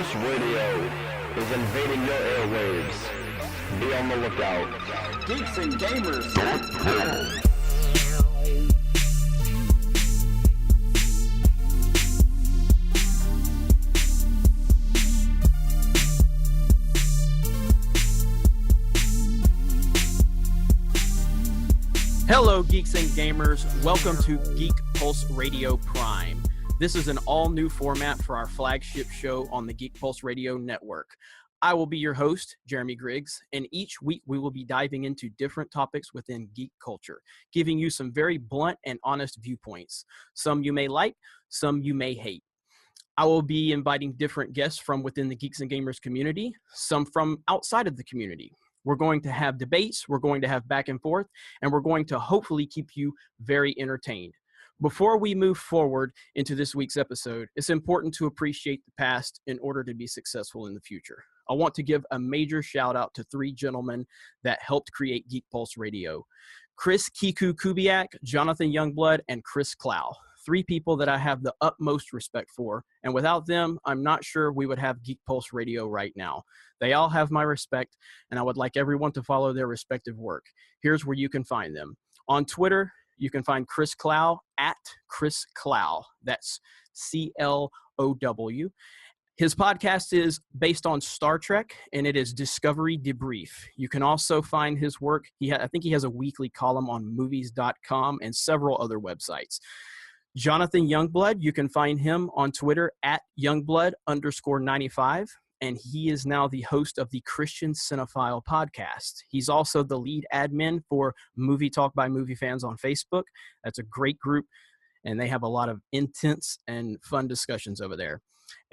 Pulse Radio is invading your airwaves. Be on the lookout. Geeks and Gamers. Hello, geeks and gamers. Welcome to Geek Pulse Radio Prime. This is an all-new format for our flagship show on the Geek Pulse Radio Network. I will be your host, Jeremy Griggs, and each week we will be diving into different topics within geek culture, giving you some very blunt and honest viewpoints. Some you may like, some you may hate. I will be inviting different guests from within the Geeks and Gamers community, some from outside of the community. We're going to have debates, we're going to have back and forth, and we're going to hopefully keep you very entertained. Before we move forward into this week's episode, it's important to appreciate the past in order to be successful in the future. I want to give a major shout out to three gentlemen that helped create Geek Pulse Radio. Chris Kiku Kubiak, Jonathan Youngblood, and Chris Clow. Three people that I have the utmost respect for, and without them, I'm not sure we would have Geek Pulse Radio right now. They all have my respect, and I would like everyone to follow their respective work. Here's where you can find them. On Twitter, you can find Chris Clow at Chris Clow. That's CLOW. His podcast is based on Star Trek, and it is Discovery Debrief. You can also find his work. I think he has a weekly column on movies.com and several other websites. Jonathan Youngblood, you can find him on Twitter at Youngblood_95, and he is now the host of the Christian Cinephile podcast. He's also the lead admin for Movie Talk by Movie Fans on Facebook. That's a great group, and they have a lot of intense and fun discussions over there.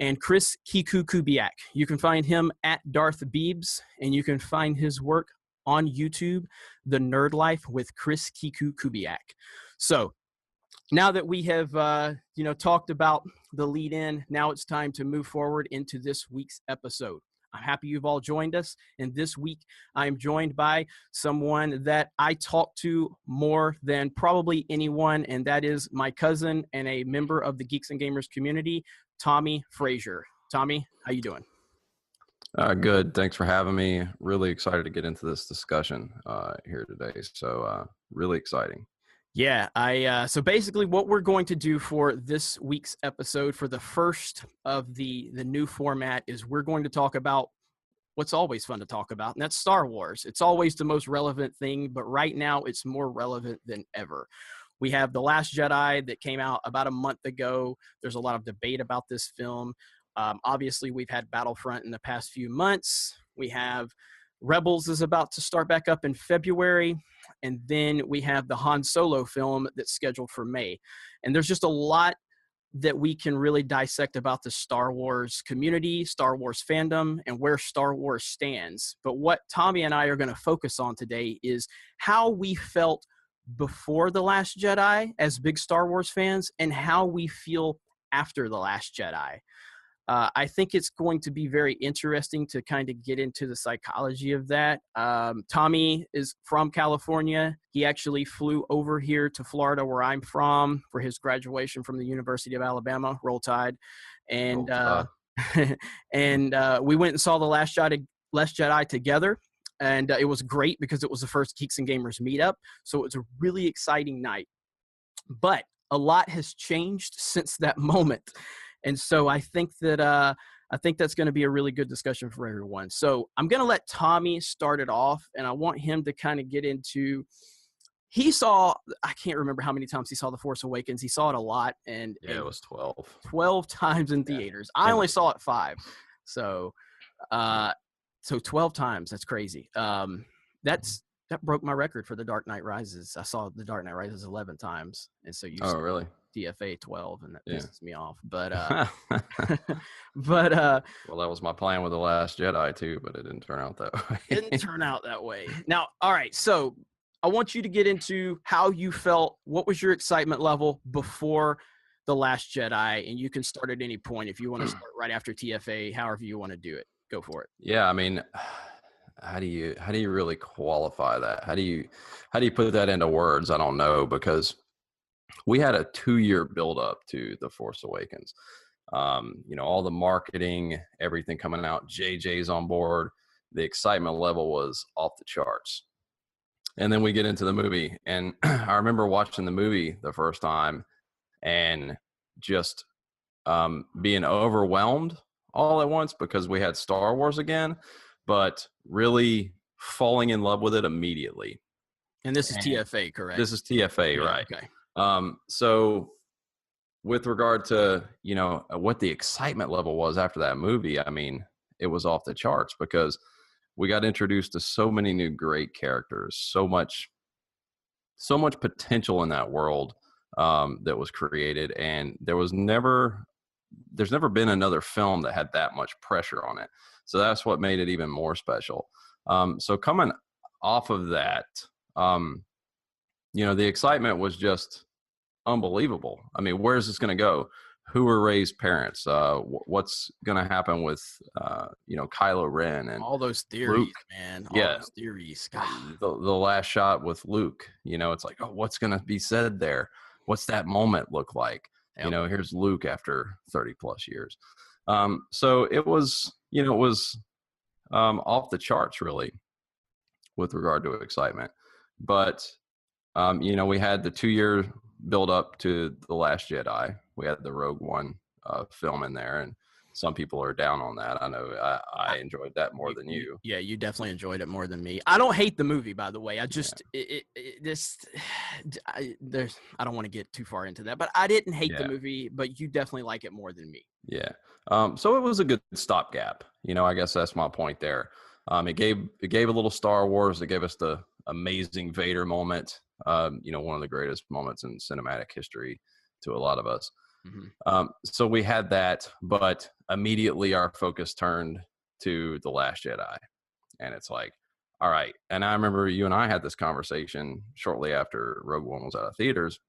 And Chris Kiku Kubiak, you can find him at Darth Beebs, and you can find his work on YouTube, The Nerd Life with Chris Kiku Kubiak. So, now that we have, talked about the lead in, now it's time to move forward into this week's episode. I'm happy you've all joined us. And this week, I'm joined by someone that I talk to more than probably anyone, and that is my cousin and a member of the Geeks and Gamers community, Tommy Frazier. Tommy, how you doing? Good. Thanks for having me. Really excited to get into this discussion here today. So really exciting. Yeah, so basically what we're going to do for this week's episode, for the first of the new format, is we're going to talk about what's always fun to talk about, and that's Star Wars. It's always the most relevant thing, but right now it's more relevant than ever. We have The Last Jedi that came out about a month ago. There's a lot of debate about this film. Obviously, we've had Battlefront in the past few months. We have Rebels is about to start back up in February. And then we have the Han Solo film that's scheduled for May. And there's just a lot that we can really dissect about the Star Wars community, Star Wars fandom, and where Star Wars stands. But what Tommy and I are going to focus on today is how we felt before The Last Jedi as big Star Wars fans and how we feel after The Last Jedi. I think it's going to be very interesting to kind of get into the psychology of that. Tommy is from California. He actually flew over here to Florida, where I'm from, for his graduation from the University of Alabama, Roll Tide. And we went and saw The Last Jedi together. And it was great because it was the first Geeks and Gamers meetup. So it was a really exciting night. But a lot has changed since that moment. And so I think that's going to be a really good discussion for everyone. So I'm going to let Tommy start it off, and I want him to kind of get into. I can't remember how many times he saw The Force Awakens. He saw it a lot, and it was 12. 12 times in theaters. I only saw it 5, so 12 times. That's crazy. That broke my record for The Dark Knight Rises. I saw The Dark Knight Rises 11 times, and so you. Oh, really? DFA 12, and that pisses me off. But well, that was my plan with The Last Jedi too, but it didn't turn out that way. Didn't turn out that way. Now, all right, so I want you to get into how you felt. What was your excitement level before The Last Jedi? And you can start at any point if you want to start right after TFA, however you want to do it. Go for it. Yeah, I mean, how do you really qualify that? How do you put that into words? I don't know, because we had a 2-year build up to The Force Awakens. All the marketing, everything coming out, JJ's on board, the excitement level was off the charts. And then we get into the movie, and I remember watching the movie the first time and just being overwhelmed all at once because we had Star Wars again, but really falling in love with it immediately. And this is TFA, correct? This is TFA, yeah, right? Okay. So with regard to, what the excitement level was after that movie, I mean, it was off the charts because we got introduced to so many new great characters, so much potential in that world that was created. And there's never been another film that had that much pressure on it. So that's what made it even more special. So coming off of that, the excitement was just unbelievable. I mean, where's this going to go? Who are Rey's parents? What's going to happen with, Kylo Ren and all those theories, Luke, man. Those theories. The last shot with Luke, it's like, oh, what's going to be said there? What's that moment look like? Yep. Here's Luke after 30 plus years. So it was off the charts really with regard to excitement. But, we had the 2-year build up to The Last Jedi. We had the Rogue One film in there, and some people are down on that. I know I enjoyed that more than you. Yeah, you definitely enjoyed it more than me. I don't hate the movie, by the way. I just I don't want to get too far into that, but I didn't hate the movie, but you definitely like it more than me. Yeah. So it was a good stopgap. I guess that's my point there. It gave a little Star Wars. It gave us the amazing Vader moment. One of the greatest moments in cinematic history to a lot of us. Mm-hmm. So we had that, but immediately our focus turned to The Last Jedi. And it's like, all right. And I remember you and I had this conversation shortly after Rogue One was out of theaters.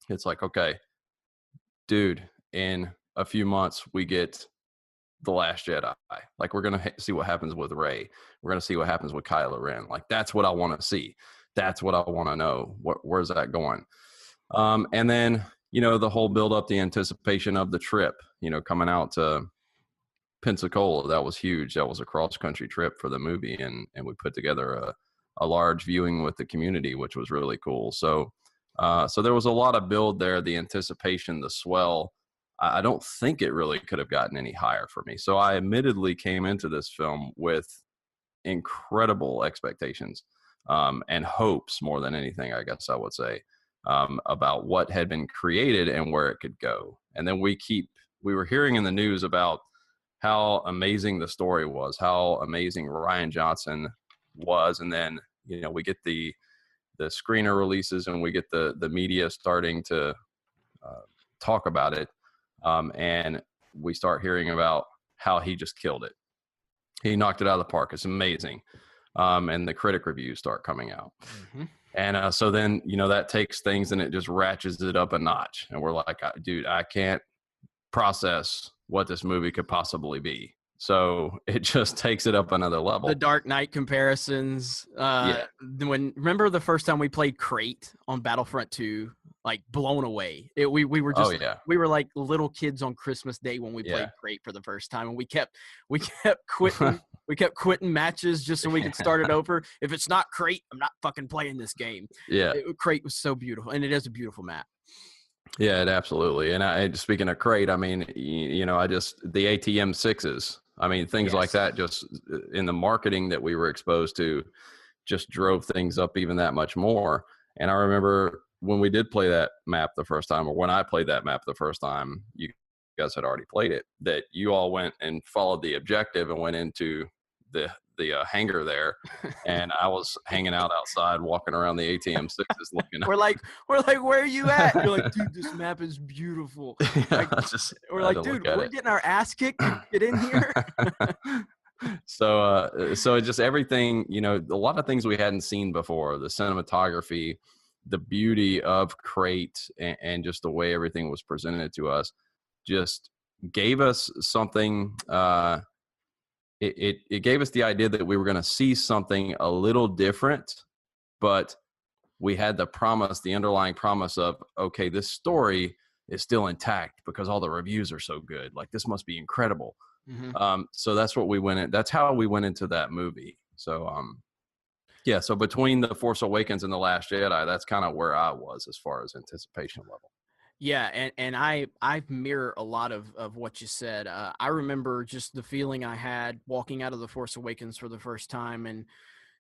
It's like, okay, dude, in a few months, we get The Last Jedi. Like, we're going to see what happens with Rey. We're going to see what happens with Kylo Ren. Like, that's what I want to see. That's what I want to know. Where's that going? And then, the whole build up, the anticipation of the trip, coming out to Pensacola, that was huge. That was a cross country trip for the movie. And we put together a large viewing with the community, which was really cool. So there was a lot of build there, the anticipation, the swell. I don't think it really could have gotten any higher for me. So I admittedly came into this film with incredible expectations and hopes more than anything, I guess I would say, about what had been created and where it could go. And then we were hearing in the news about how amazing the story was, how amazing Rian Johnson was. And then, we get the screener releases and we get the media starting to talk about it. And we start hearing about how he just killed it. He knocked it out of the park. It's amazing. And the critic reviews start coming out. Mm-hmm. And so then, that takes things and it just ratchets it up a notch. And we're like, dude, I can't process what this movie could possibly be. So it just takes it up another level. The Dark Knight comparisons. Remember the first time we played Crate on Battlefront 2? Like, blown away. We were just we were like little kids on Christmas Day when we played Crate for the first time, and we kept quitting quitting matches just so we could start it over. If it's not Crate, I'm not fucking playing this game. Yeah, Crate was so beautiful, and it is a beautiful map. Yeah, it absolutely. And speaking of Crate, I mean, the ATM 6s. I mean, things like that, just in the marketing that we were exposed to, just drove things up even that much more. And I remember when we did play that map the first time, or when I played that map the first time, you guys had already played it, that you all went and followed the objective and went into the hangar there, and I was hanging out outside, walking around the ATM 6s looking. We're like, where are you at? You're like, dude, this map is beautiful. Like, we're like, dude, we're getting our ass kicked. Get in here. So just everything, a lot of things we hadn't seen before, the cinematography, the beauty of Crate, and just the way everything was presented to us, just gave us something. It gave us the idea that we were going to see something a little different, but we had the underlying promise of, okay, this story is still intact because all the reviews are so good. Like, this must be incredible. Mm-hmm. So that's what we went in. That's how we went into that movie. So, yeah. So between The Force Awakens and The Last Jedi, that's kind of where I was as far as anticipation level. Yeah, and I mirror a lot of what you said. I remember just the feeling I had walking out of The Force Awakens for the first time, and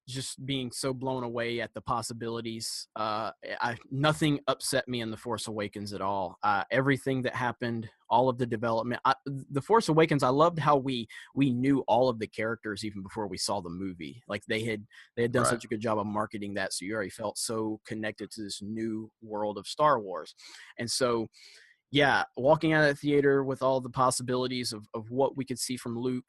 just being so blown away at the possibilities. Nothing upset me in The Force Awakens at all. Everything that happened, all of the development. The Force Awakens, I loved how we knew all of the characters even before we saw the movie. Like they had done Right. such a good job of marketing that, so you already felt so connected to this new world of Star Wars. And so, yeah, walking out of the theater with all the possibilities of what we could see from Luke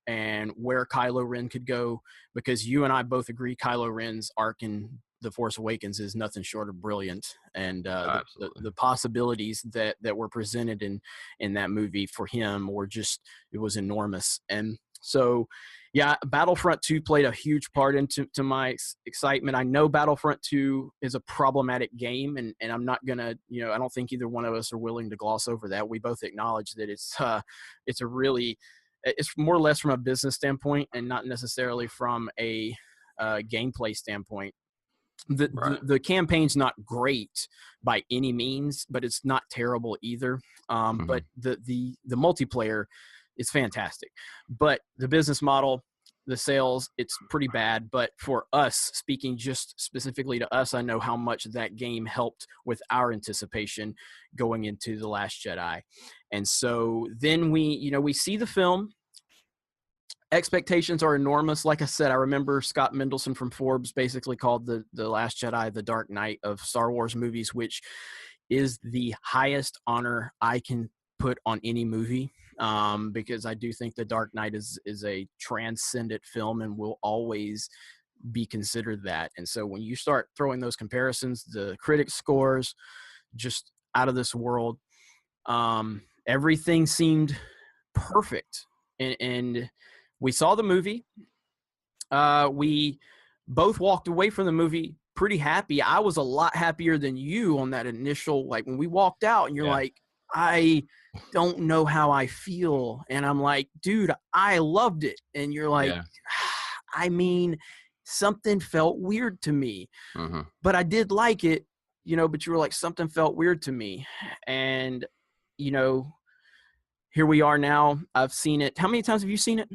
and where Kylo Ren could go, because you and I both agree Kylo Ren's arc in The Force Awakens is nothing short of brilliant, and Absolutely. the possibilities that were presented in that movie for him were just, it was enormous. And so, yeah, Battlefront 2 played a huge part into my excitement. I know Battlefront 2 is a problematic game, and I'm not gonna, I don't think either one of us are willing to gloss over that. We both acknowledge that it's a really, it's more or less from a business standpoint and not necessarily from a gameplay standpoint. Right. The campaign's not great by any means, but it's not terrible either. But the multiplayer is fantastic. But the business model, the sales, it's pretty bad. But for us, speaking just specifically to us, I know how much that game helped with our anticipation going into The Last Jedi. And so then we see the film. Expectations are enormous. Like I said, I remember Scott Mendelson from Forbes basically called the Last Jedi the Dark Knight of Star Wars movies, which is the highest honor I can put on any movie, because I do think the Dark Knight is a transcendent film and will always be considered that. And so when you start throwing those comparisons, the critic scores just out of this world. Everything seemed perfect, and we saw the movie. We both walked away from the movie pretty happy. I was a lot happier than you on that initial, like when we walked out and you're Yeah. like, I don't know how I feel. And I'm like, dude, I loved it. And you're like, Yeah. I mean, something felt weird to me, Mm-hmm. but I did like it, but you were like, something felt weird to me. And, here we are now. I've seen it. How many times have you seen it?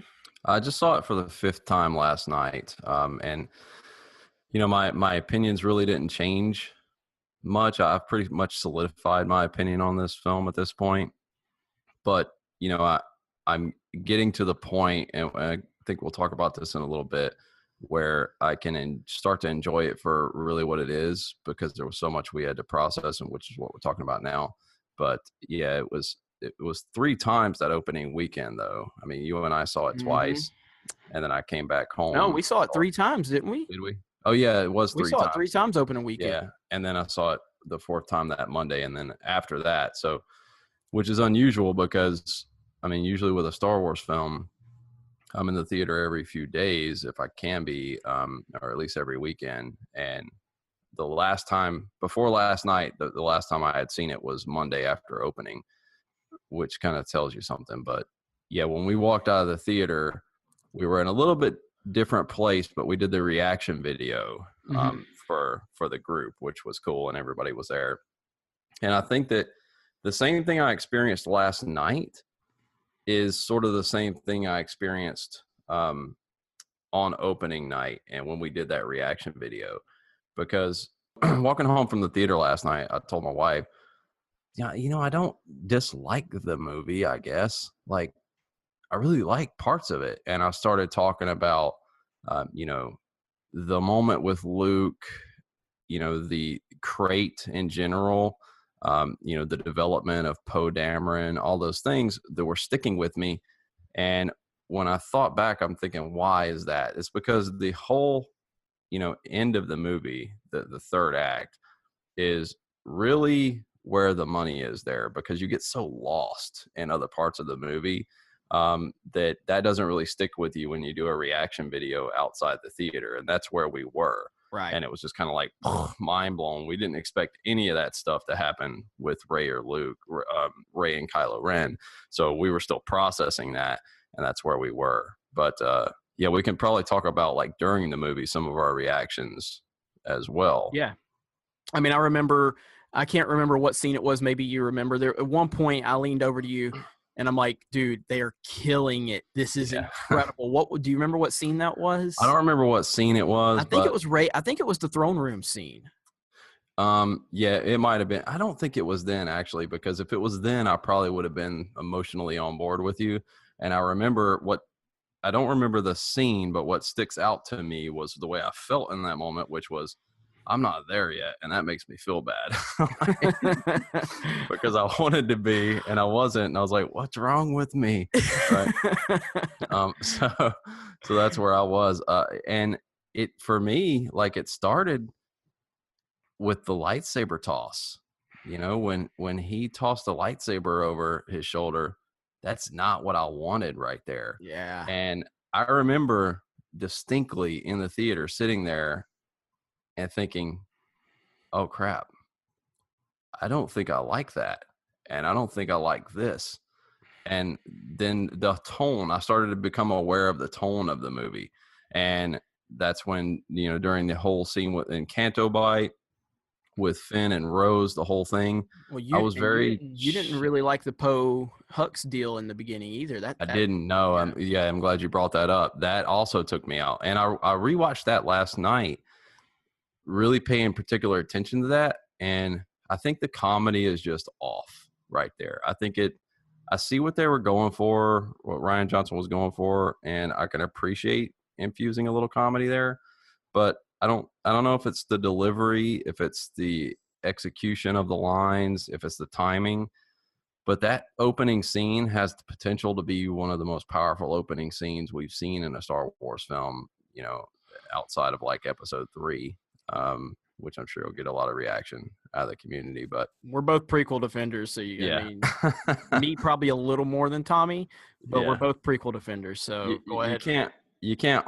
I just saw it for the 5th time last night. And my opinions really didn't change much. I've pretty much solidified my opinion on this film at this point. But, I'm getting to the point, and I think we'll talk about this in a little bit, where I can start to enjoy it for really what it is, because there was so much we had to process, and which is what we're talking about now. But yeah, it was 3 times that opening weekend, though. I mean, you and I saw it twice, and then I came back home. No, we saw it 3 times, didn't we? Did we? Oh yeah, it was 3 We saw times. it 3 times opening weekend. Yeah, and then I saw it the 4th time that Monday, and then after that, so, which is unusual because, I mean, usually with a Star Wars film, I'm in the theater every few days if I can be, or at least every weekend. And the last time, before last night, the last time I had seen it was Monday after opening, which kind of tells you something. But yeah, when we walked out of the theater, we were in a little bit different place, but we did the reaction video for the group, which was cool, and everybody was there. And I think that the same thing I experienced last night is sort of the same thing I experienced on opening night, and when we did that reaction video. Because walking home from the theater last night, I told my wife, yeah, I don't dislike the movie, I guess. Like, I really like parts of it. And I started talking about, the moment with Luke, the crate in general, the development of Poe Dameron, all those things that were sticking with me. And when I thought back, I'm thinking, why is that? It's because the whole, end of the movie, the third act, is really where the money is there, because you get so lost in other parts of the movie that doesn't really stick with you when you do a reaction video outside the theater. And that's where we were. Right. And it was just kind of like mind blown. We didn't expect any of that stuff to happen with Rey or Luke, Rey and Kylo Ren. So we were still processing that, and that's where we were. But yeah, we can probably talk about like during the movie some of our reactions as well. Yeah. I mean, I can't remember what scene it was. Maybe you remember. There at one point I leaned over to you and I'm like, dude, they are killing it. This is incredible. Do you remember what scene that was? I don't remember what scene it was. I think it was Rey. I think it was the throne room scene. Yeah, it might have been. I don't think it was then actually, because if it was then, I probably would have been emotionally on board with you. And I don't remember the scene, but what sticks out to me was the way I felt in that moment, which was, I'm not there yet, and that makes me feel bad because I wanted to be and I wasn't, and I was like, "What's wrong with me?" Right? So that's where I was, and it for me, like it started with the lightsaber toss. You know, when he tossed the lightsaber over his shoulder, that's not what I wanted right there. Yeah, and I remember distinctly in the theater sitting there and thinking, oh crap, I don't think I like that. And I don't think I like this. And then the tone, I started to become aware of the tone of the movie. And that's when, you know, during the whole scene in Canto Bite with Finn and Rose, the whole thing, well, I was very, you didn't really like the Poe Hux deal in the beginning either. I didn't know. Yeah. I'm glad you brought that up. That also took me out. And I rewatched that last night, really paying particular attention to that. And I think the comedy is just off right there. I see what they were going for, what Ryan Johnson was going for, and I can appreciate infusing a little comedy there. But I don't know if it's the delivery, if it's the execution of the lines, if it's the timing. But that opening scene has the potential to be one of the most powerful opening scenes we've seen in a Star Wars film, you know, outside of like episode 3. Which I'm sure will get a lot of reaction out of the community. But we're both prequel defenders, so I mean, me probably a little more than Tommy, but we're both prequel defenders. So go ahead. You can't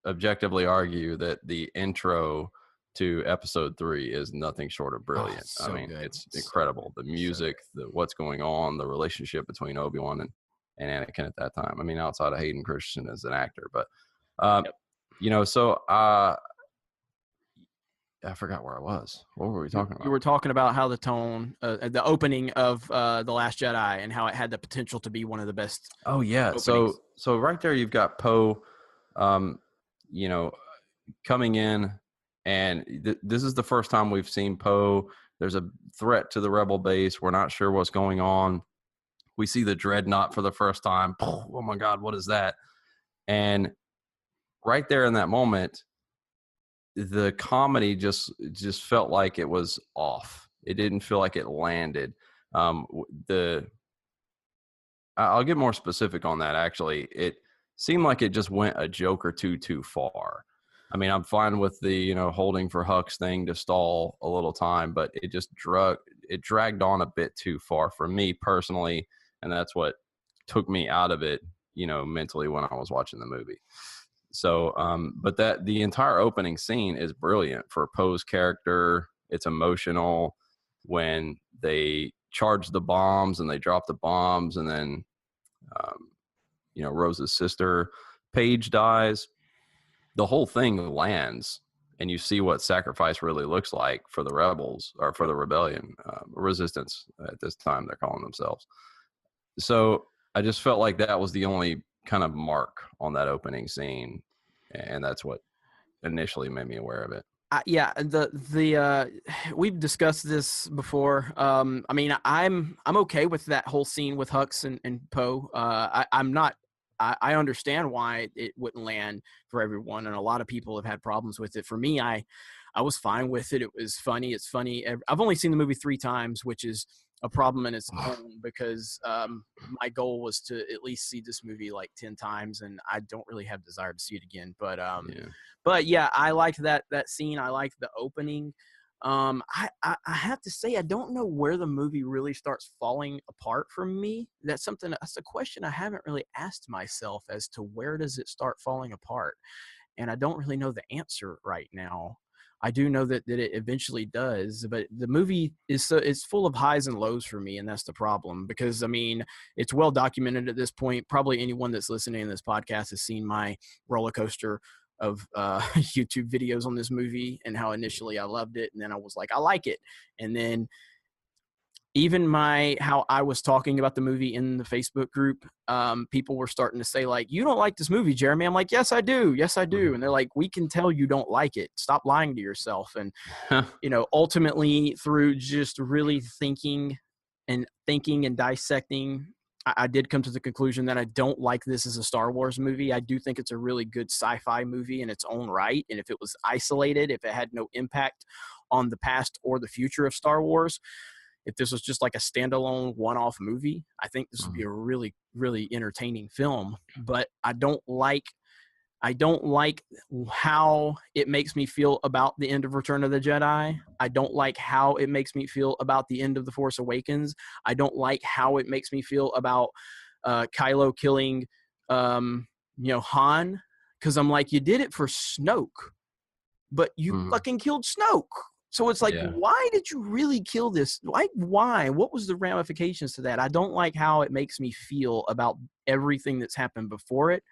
objectively argue that the intro to episode 3 is nothing short of brilliant. So I mean, good. it's incredible. The music, what's going on, the relationship between Obi-Wan and Anakin at that time. I mean, outside of Hayden Christensen as an actor, but you know, so I forgot where I was. What were we talking about? You were talking about how the tone, the opening of The Last Jedi, and how it had the potential to be one of the best. Oh yeah. Openings. So right there, you've got Poe, you know, coming in, and this is the first time we've seen Poe. There's a threat to the Rebel base. We're not sure what's going on. We see the Dreadnought for the first time. Oh my God, what is that? And right there in that moment, the comedy just felt like it was off. It didn't feel like it landed. I'll get more specific on that. Actually, it seemed like it just went a joke or two too far. I mean, I'm fine with the, you know, holding for Hux thing to stall a little time, but it just dragged on a bit too far for me personally, and that's what took me out of it, you know, mentally when I was watching the movie. So, but the entire opening scene is brilliant for Poe's character. It's emotional when they charge the bombs and they drop the bombs, and then, you know, Rose's sister Paige dies. The whole thing lands, and you see what sacrifice really looks like for the rebels, or for the rebellion, resistance at this time they're calling themselves. So I just felt like that was the only kind of mark on that opening scene, and that's what initially made me aware of it. Yeah, we've discussed this before. I mean, I'm okay with that whole scene with Hux and Poe. I'm not. I understand why it wouldn't land for everyone, and a lot of people have had problems with it. For me, I was fine with it. It was funny. It's funny. I've only seen the movie 3 times, which is a problem in its own, because my goal was to at least see this movie like 10 times, and I don't really have desire to see it again. But yeah, I liked that scene. I liked the opening. I have to say, I don't know where the movie really starts falling apart for me. That's a question I haven't really asked myself, as to where does it start falling apart. And I don't really know the answer right now. I do know that it eventually does, but the movie it's full of highs and lows for me, and that's the problem. Because I mean, it's well documented at this point. Probably anyone that's listening to this podcast has seen my roller coaster of YouTube videos on this movie, and how initially I loved it, and then I was like, I like it, and then even how I was talking about the movie in the Facebook group, people were starting to say like, you don't like this movie, Jeremy. I'm like, yes, I do. Yes, I do. And they're like, we can tell you don't like it. Stop lying to yourself. And, ultimately through just really thinking and dissecting, I did come to the conclusion that I don't like this as a Star Wars movie. I do think it's a really good sci-fi movie in its own right. And if it was isolated, if it had no impact on the past or the future of Star Wars, if this was just like a standalone one-off movie, I think this would be a really, really entertaining film. But I don't like how it makes me feel about the end of Return of the Jedi. I don't like how it makes me feel about the end of The Force Awakens. I don't like how it makes me feel about Kylo killing Han, because I'm like, you did it for Snoke, but you fucking killed Snoke. So it's like, why did you really kill this? Why? What was the ramifications to that? I don't like how it makes me feel about everything that's happened before it,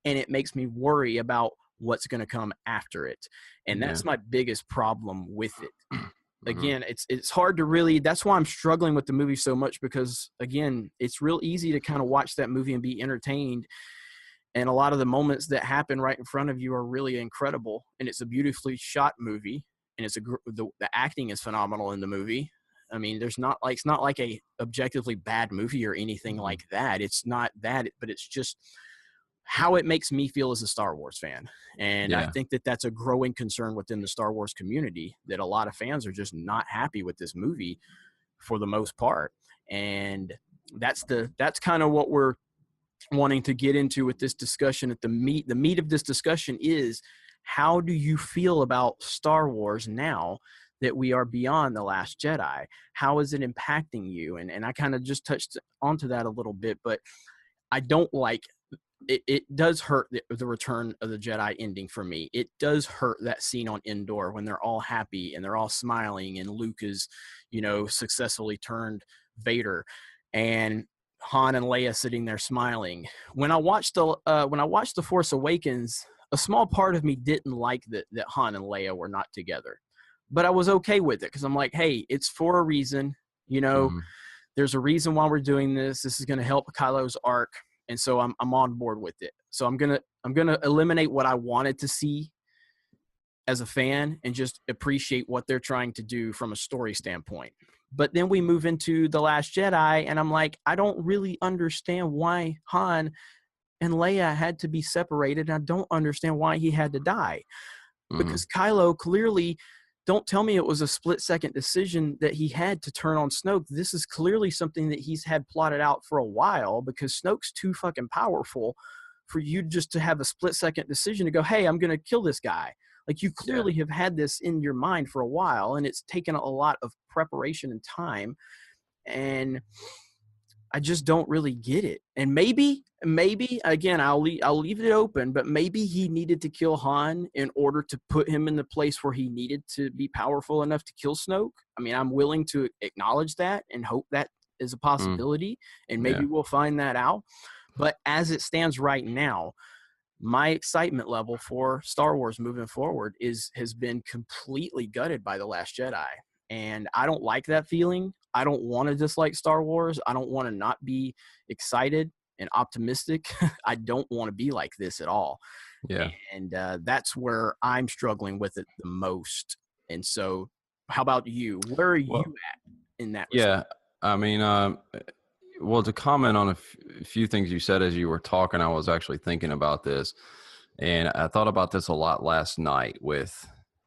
and it makes me worry about what's going to come after it. And that's my biggest problem with it. Again, it's hard to really, that's why I'm struggling with the movie so much, because again, it's real easy to kind of watch that movie and be entertained. And a lot of the moments that happen right in front of you are really incredible. And it's a beautifully shot movie. And the acting is phenomenal in the movie. I mean, it's not like a objectively bad movie or anything like that. It's not that, but it's just how it makes me feel as a Star Wars fan. And I think that that's a growing concern within the Star Wars community, that a lot of fans are just not happy with this movie for the most part. And that's kind of what we're wanting to get into with this discussion. The meat of this discussion is, how do you feel about Star Wars now that we are beyond The Last Jedi? How is it impacting you? And I kind of just touched onto that a little bit, but I don't like it. It does hurt the Return of the Jedi ending for me. It does hurt that scene on Endor when they're all happy and they're all smiling and Luke is, successfully turned Vader, and Han and Leia sitting there smiling. When I watched The Force Awakens, a small part of me didn't like that Han and Leia were not together, but I was okay with it because I'm like, hey, it's for a reason. There's a reason why we're doing this. This is going to help Kylo's arc, and so I'm on board with it. So I'm gonna eliminate what I wanted to see as a fan and just appreciate what they're trying to do from a story standpoint. But then we move into The Last Jedi, and I'm like, I don't really understand why Han and Leia had to be separated. I don't understand why he had to die. Because Kylo clearly, don't tell me it was a split-second decision that he had to turn on Snoke. This is clearly something that he's had plotted out for a while, because Snoke's too fucking powerful for you just to have a split-second decision to go, hey, I'm going to kill this guy. Like, you clearly have had this in your mind for a while, and it's taken a lot of preparation and time. And I just don't really get it. And maybe again, I'll leave it open, but maybe he needed to kill Han in order to put him in the place where he needed to be powerful enough to kill Snoke. I mean, I'm willing to acknowledge that and hope that is a possibility, and maybe we'll find that out. But as it stands right now, my excitement level for Star Wars moving forward has been completely gutted by The Last Jedi. And I don't like that feeling. I don't want to dislike Star Wars. I don't want to not be excited and optimistic. I don't want to be like this at all. Yeah. And that's where I'm struggling with it the most. And so how about you? Where are you at in that respect? I mean, well, to comment on a few things you said as you were talking, I was actually thinking about this, and I thought about this a lot last night with,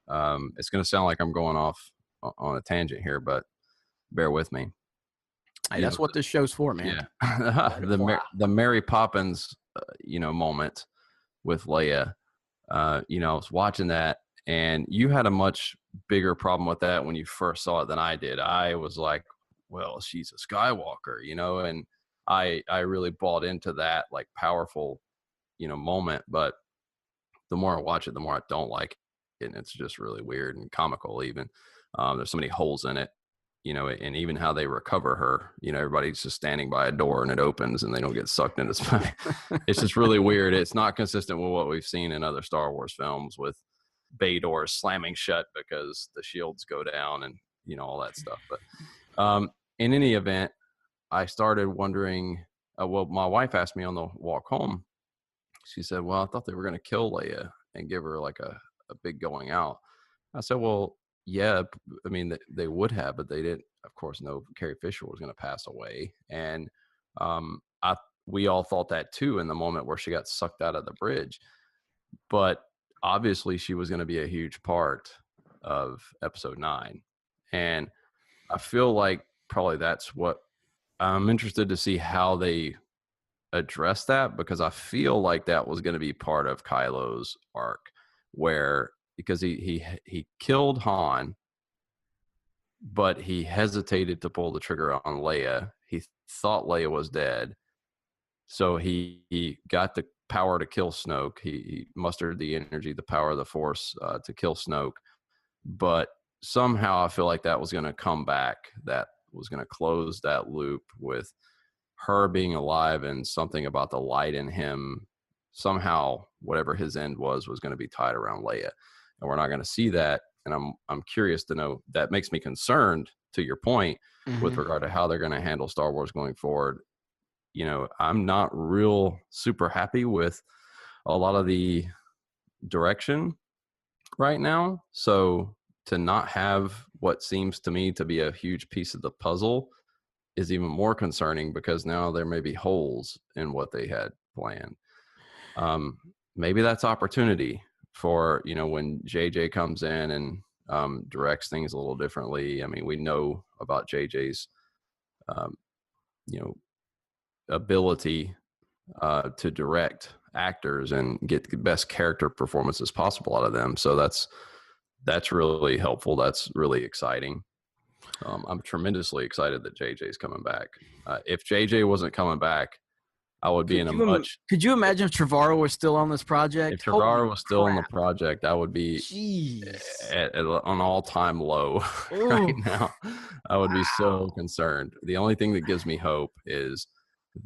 it's going to sound like I'm going off on a tangent here, but bear with me. Hey, that's what this show's for, man. Yeah. the Mary Poppins, moment with Leia, I was watching that, and you had a much bigger problem with that when you first saw it than I did. I was like, well, she's a Skywalker, and I really bought into that, like, powerful, moment. But the more I watch it, the more I don't like it, and it's just really weird and comical. Even there's so many holes in it, and even how they recover her. Everybody's just standing by a door and it opens and they don't get sucked into space. It's just really weird. It's not consistent with what we've seen in other Star Wars films with bay doors slamming shut because the shields go down and all that stuff. But in any event, I started wondering. Well, my wife asked me on the walk home. She said, "Well, I thought they were going to kill Leia and give her like a big going out." I said, "Well, yeah, I mean, they would have, but they didn't, of course, know Carrie Fisher was going to pass away." And we all thought that too in the moment where she got sucked out of the bridge. But obviously, she was going to be a huge part of Episode 9. And I feel like probably that's what I'm interested to see how they address that, because I feel like that was going to be part of Kylo's arc, because he killed Han, but he hesitated to pull the trigger on Leia. He thought Leia was dead, so he got the power to kill Snoke. He mustered the energy, the power of the Force to kill Snoke, but somehow I feel like that was going to come back. That was going to close that loop with her being alive, and something about the light in him, somehow whatever his end was going to be tied around Leia, and we're not going to see that. And I'm curious to know. That makes me concerned, to your point, with regard to how they're going to handle Star Wars going forward. I'm not real super happy with a lot of the direction right now. So to not have what seems to me to be a huge piece of the puzzle is even more concerning, because now there may be holes in what they had planned. Maybe that's opportunity for, when JJ comes in and directs things a little differently. I mean, we know about JJ's, ability to direct actors and get the best character performances possible out of them. So that's really helpful. That's really exciting. I'm tremendously excited that JJ's coming back. If JJ wasn't coming back, I would be Could you imagine if Trevorrow was still on this project? If Trevorrow was still on the project, I would be at an all-time low right now. I would be so concerned. The only thing that gives me hope is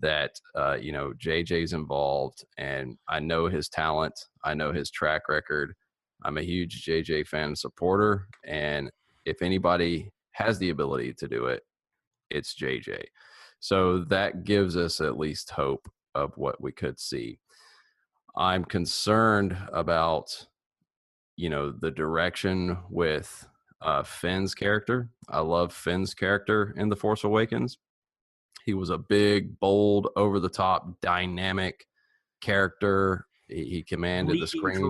that JJ's involved, and I know his talent. I know his track record. I'm a huge JJ fan and supporter, and if anybody has the ability to do it, it's JJ. So that gives us at least hope of what we could see. I'm concerned about, the direction with Finn's character. I love Finn's character in The Force Awakens. He was a big, bold, over-the-top, dynamic character. He commanded the screen.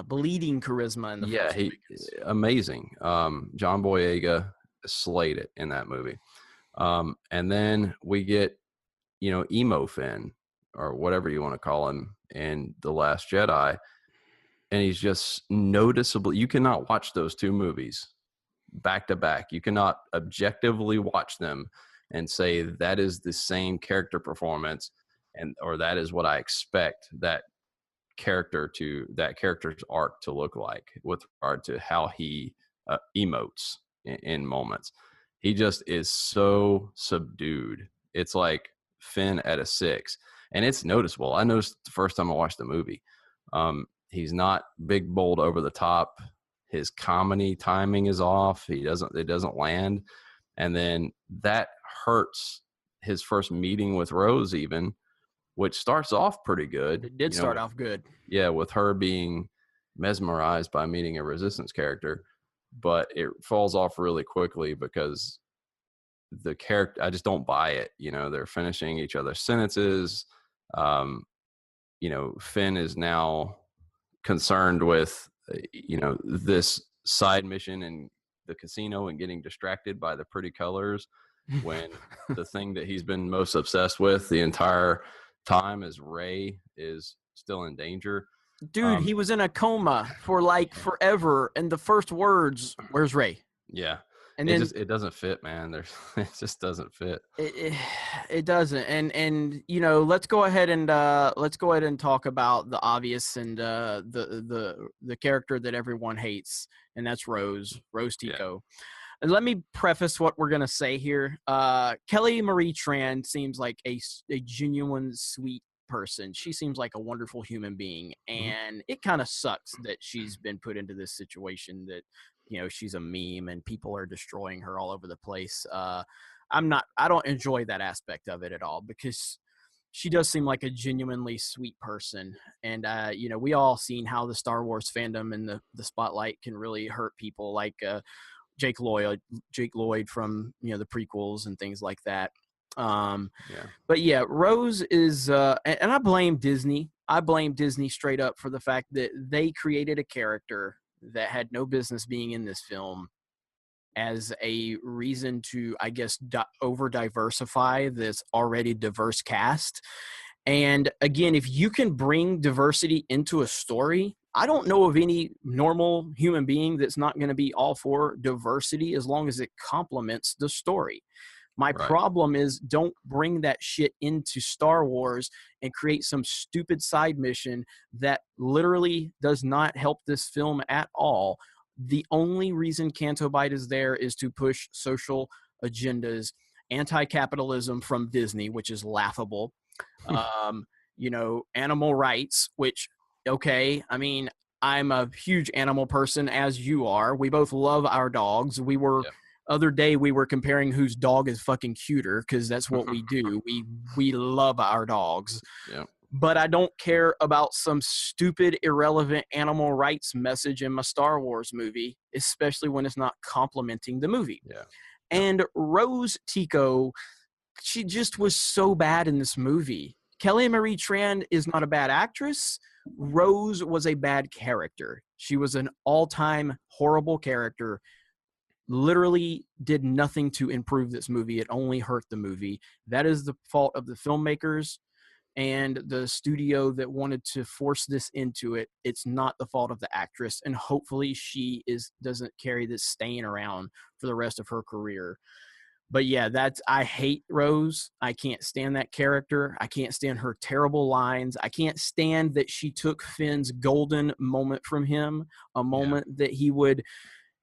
Bleeding charisma in The Force Awakens. Amazing. John Boyega slayed it in that movie. And then we get, emo Finn, or whatever you want to call him, in The Last Jedi. And he's just noticeable. You cannot watch those two movies back to back. You cannot objectively watch them and say that is the same character performance, or that is what I expect that character's arc to look like with regard to how he emotes in moments. He just is so subdued. It's like Finn at a 6, and it's noticeable. I noticed the first time I watched the movie. He's not big, bold, over the top. His comedy timing is off. It doesn't land. And then that hurts his first meeting with Rose, even, which starts off pretty good. It did start off good. Yeah, with her being mesmerized by meeting a Resistance character. But it falls off really quickly because the character, I just don't buy it. They're finishing each other's sentences. Finn is now concerned with, this side mission in the casino and getting distracted by the pretty colors, when the thing that he's been most obsessed with the entire time is Rey is still in danger. Dude, he was in a coma for like forever, and the first words, "Where's Rey?" Yeah. And then it doesn't fit, man. It just doesn't fit. it doesn't. And let's go ahead and talk about the obvious and the character that everyone hates, and that's Rose Tico. And let me preface what we're gonna say here. Kelly Marie Tran seems like a genuine sweet person. She seems like a wonderful human being, and it kind of sucks that she's been put into this situation that she's a meme and people are destroying her all over the place. I don't enjoy that aspect of it at all, because she does seem like a genuinely sweet person. And we all seen how the Star Wars fandom and the spotlight can really hurt people, like Jake Lloyd from the prequels and things like that. But yeah, Rose is and I blame Disney. I blame Disney straight up for the fact that they created a character that had no business being in this film as a reason to, I guess, over diversify this already diverse cast. And again, if you can bring diversity into a story, I don't know of any normal human being that's not going to be all for diversity as long as it complements the story. My problem is, don't bring that shit into Star Wars and create some stupid side mission that literally does not help this film at all. The only reason Canto Bight is there is to push social agendas, anti-capitalism from Disney, which is laughable. Animal rights, which, okay, I mean, I'm a huge animal person, as you are. We both love our dogs. We were other day we were comparing whose dog is fucking cuter, because that's what we do. We love our dogs. Yeah. But I don't care about some stupid, irrelevant animal rights message in my Star Wars movie, especially when it's not complimenting the movie. Yeah. And Rose Tico, she just was so bad in this movie. Kelly Marie Tran is not a bad actress. Rose was a bad character. She was an all-time horrible character. Literally did nothing to improve this movie. It only hurt the movie. That is the fault of the filmmakers and the studio that wanted to force this into it. It's not the fault of the actress, and hopefully she doesn't carry this stain around for the rest of her career. But yeah, I hate Rose. I can't stand that character. I can't stand her terrible lines. I can't stand that she took Finn's golden moment from him, a moment that he would,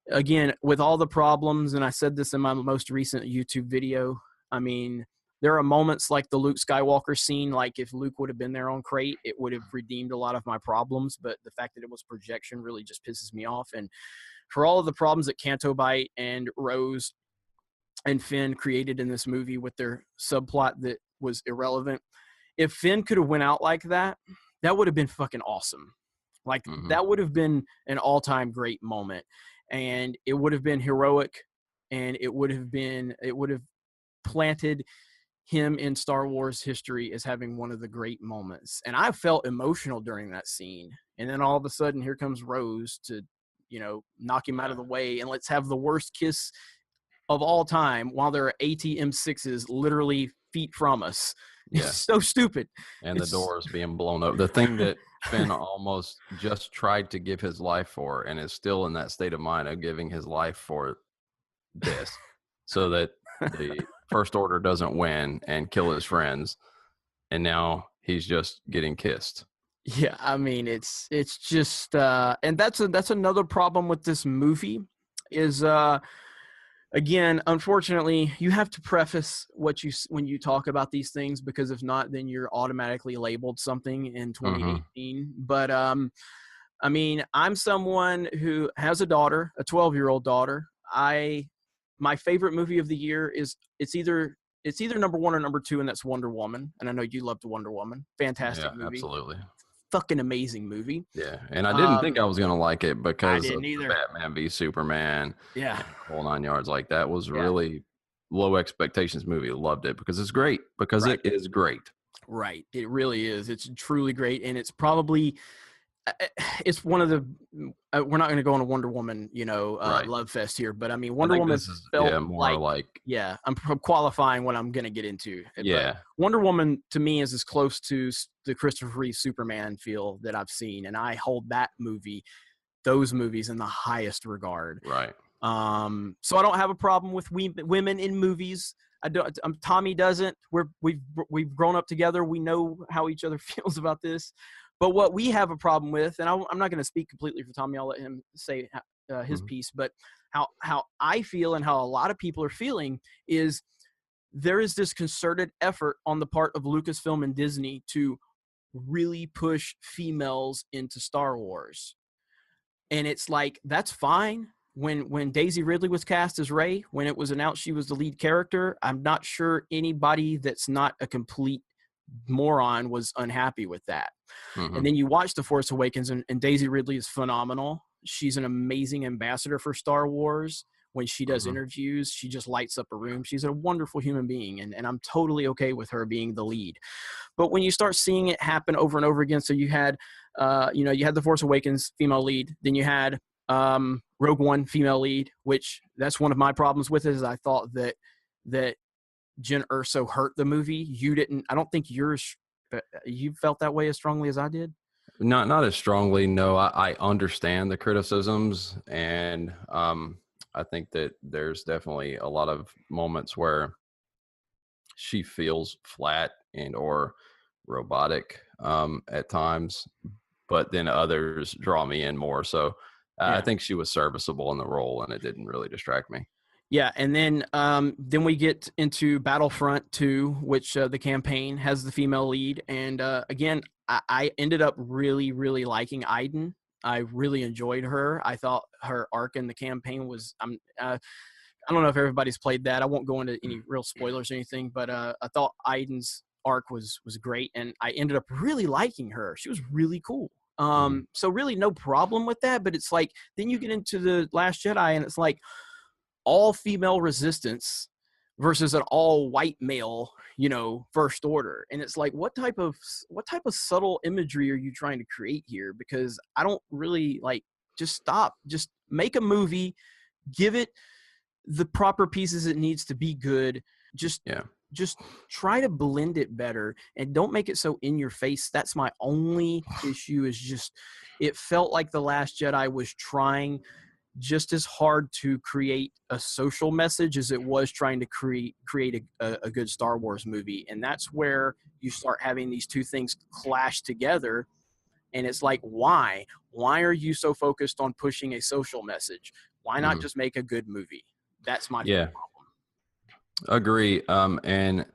again, with all the problems, and I said this in my most recent YouTube video, I mean, there are moments like the Luke Skywalker scene, like if Luke would have been there on Crate, it would have redeemed a lot of my problems, but the fact that it was projection really just pisses me off. And for all of the problems that Canto Bight and Rose and Finn created in this movie with their subplot that was irrelevant, if Finn could have went out like that, that would have been fucking awesome. Like, that would have been an all-time great moment. And it would have been heroic, and it would have planted him in Star Wars history as having one of the great moments. And I felt emotional during that scene. And then all of a sudden, here comes Rose to, knock him out of the way, and let's have the worst kiss of all time while there are AT-M6s literally feet from us. Yeah. It's so stupid. And the doors being blown up. The thing that Finn almost just tried to give his life for, and is still in that state of mind of giving his life for this, so that the First Order doesn't win and kill his friends. And now he's just getting kissed. Yeah, I mean, it's just and that's another problem with this movie is again, unfortunately, you have to preface when you talk about these things, because if not, then you're automatically labeled something in 2018. But I mean, I'm someone who has a daughter, a 12-year-old daughter. My favorite movie of the year is it's either number one or number two, and that's Wonder Woman. And I know you loved Wonder Woman. Fantastic movie. Absolutely. Fucking amazing movie. Yeah, and I didn't think I was gonna like it because of either. Batman v Superman. Yeah, whole 9 yards. Like, that was really low expectations movie. Loved it because it's great. Because it is great. Right, it really is. It's truly great, and it's probably it's one of the. We're not going to go on a Wonder Woman, love fest here, but I mean, Wonder Woman felt more like I'm qualifying what I'm going to get into. Yeah, but Wonder Woman to me is as close to the Christopher Reeve Superman feel that I've seen, and I hold those movies in the highest regard. Right. So I don't have a problem with women in movies. I don't. Tommy doesn't. We've grown up together. We know how each other feels about this. But what we have a problem with, and I'm not going to speak completely for Tommy. I'll let him say his piece. But how I feel and how a lot of people are feeling is there is this concerted effort on the part of Lucasfilm and Disney to really push females into Star Wars. And it's like, that's fine. When Daisy Ridley was cast as Rey, when it was announced she was the lead character, I'm not sure anybody that's not a complete moron was unhappy with that. And then you watch The Force Awakens, and Daisy Ridley is phenomenal. She's an amazing ambassador for Star Wars. When she does interviews, she just lights up a room. She's a wonderful human being, and I'm totally okay with her being the lead. But when you start seeing it happen over and over again, so you had, you had The Force Awakens female lead, then you had Rogue One female lead, which that's one of my problems with it, is I thought that Jen Erso hurt the movie. You didn't. I don't think you felt that way as strongly as I did. Not as strongly. No, I understand the criticisms, and I think that there's definitely a lot of moments where she feels flat and or robotic at times, but then others draw me in more. So I think she was serviceable in the role, and it didn't really distract me. Yeah, and then we get into Battlefront 2, which the campaign has the female lead, and again, I ended up really, really liking Iden. I really enjoyed her. I thought her arc in the campaign was I don't know if everybody's played that. I won't go into any real spoilers or anything, but I thought Iden's arc was great, and I ended up really liking her. She was really cool. So really no problem with that, but it's like then you get into The Last Jedi, and it's like all female resistance versus an all white male, First Order. And it's like, what type of subtle imagery are you trying to create here? Because I don't really just stop, just make a movie, give it the proper pieces it needs to be good. Just try to blend it better, and don't make it so in your face. That's my only issue, is just, it felt like The Last Jedi was trying just as hard to create a social message as it was trying to create a good Star Wars movie. And that's where you start having these two things clash together. And it's like, why are you so focused on pushing a social message? Why not just make a good movie? That's my problem. Agree. And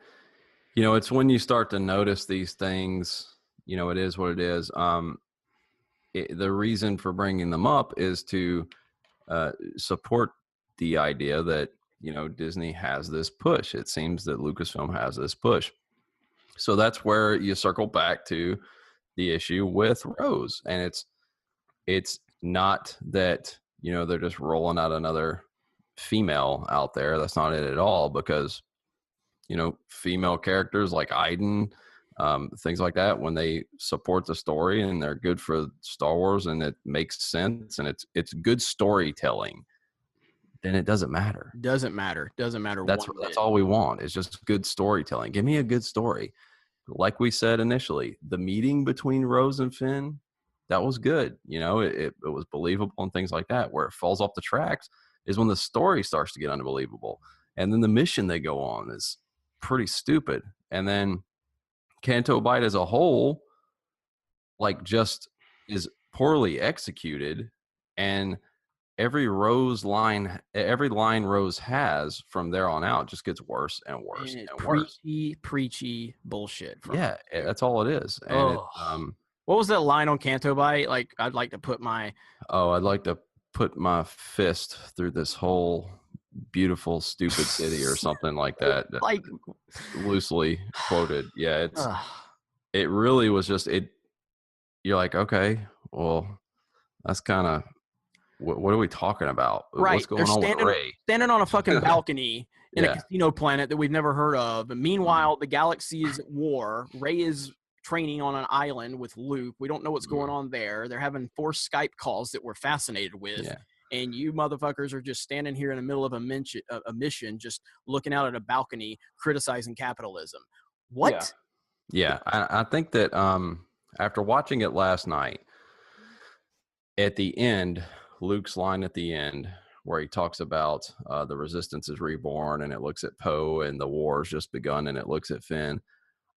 it's when you start to notice these things, it is what it is. The reason for bringing them up is to support the idea that Disney has this push. It seems that Lucasfilm has this push, so that's where you circle back to the issue with Rose. And it's not that they're just rolling out another female out there. That's not it at all, because female characters like Iden, things like that, when they support the story and they're good for Star Wars and it makes sense and it's good storytelling, then it doesn't matter. Doesn't matter. That's all we want, is just good storytelling. Give me a good story. Like we said initially, the meeting between Rose and Finn, that was good. It was believable and things like that. Where it falls off the tracks is when the story starts to get unbelievable, and then the mission they go on is pretty stupid, and then Canto Bight as a whole, just is poorly executed, and every line Rose has from there on out just gets worse and worse and worse. Preachy bullshit. That's all it is. And what was that line on Canto Bight? I'd like to put my fist through this whole beautiful stupid city or something like that. Loosely quoted. It really was just it. You're like, okay, well, that's kind of what are we talking about? Right. What's going on with Rey? Standing on a fucking balcony in a casino planet that we've never heard of. And meanwhile, the galaxy is at war. Rey is training on an island with Luke. We don't know what's going on there. They're having 4 Skype calls that we're fascinated with. Yeah. And you motherfuckers are just standing here in the middle of a mission, just looking out at a balcony, criticizing capitalism. What? Yeah. I think that after watching it last night, at the end, Luke's line at the end, where he talks about the Resistance is reborn, and it looks at Poe, and the war's just begun, and it looks at Finn.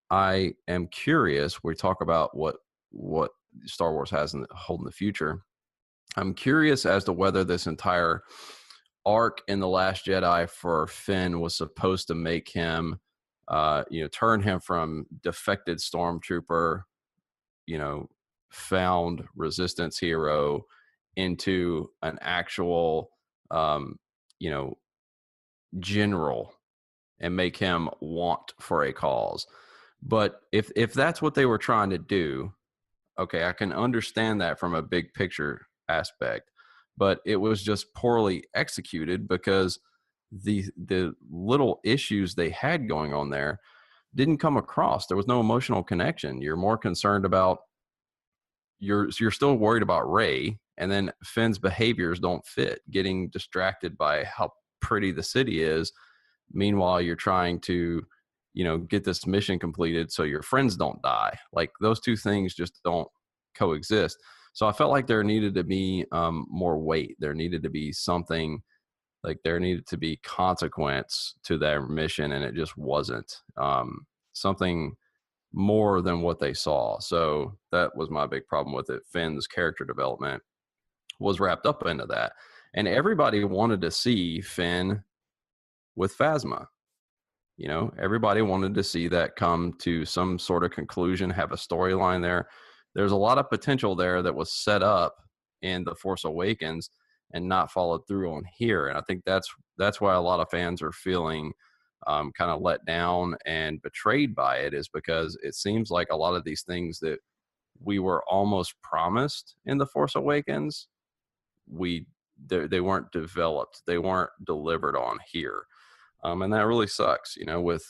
I am curious. We talk about what Star Wars has hold in the future. I'm curious as to whether this entire arc in The Last Jedi for Finn was supposed to make him, turn him from defected stormtrooper, found Resistance hero into an actual, general, and make him want for a cause. But if that's what they were trying to do, okay, I can understand that from a big picture aspect, but it was just poorly executed because the little issues they had going on there didn't come across. There was no emotional connection. You're more concerned about you're still worried about Rey, and then Finn's behaviors don't fit, getting distracted by how pretty the city is. Meanwhile, you're trying to get this mission completed so your friends don't die. Like, those two things just don't coexist. So I felt like there needed to be more weight. There needed to be something, like there needed to be consequence to their mission, and it just wasn't. Something more than what they saw. So that was my big problem with it. Finn's character development was wrapped up into that, and everybody wanted to see Finn with Phasma. Everybody wanted to see that come to some sort of conclusion, have a storyline there. There's a lot of potential there that was set up in The Force Awakens and not followed through on here. And I think that's why a lot of fans are feeling kind of let down and betrayed by it, is because it seems like a lot of these things that we were almost promised in The Force Awakens, they weren't developed, they weren't delivered on here. And that really sucks, with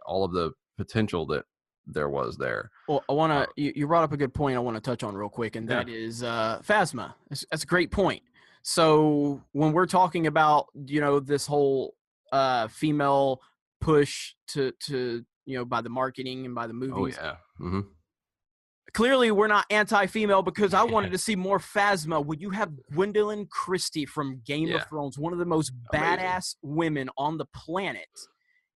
all of the potential that there was there. Well, I want to, you brought up a good point I want to touch on real quick, and that is Phasma. That's a great point. So when we're talking about, this whole female push to by the marketing and by the movies. Oh, yeah. Mm-hmm. Clearly, we're not anti-female, because I wanted to see more Phasma. Would you have Gwendolyn Christie from Game of Thrones, one of the most badass women on the planet,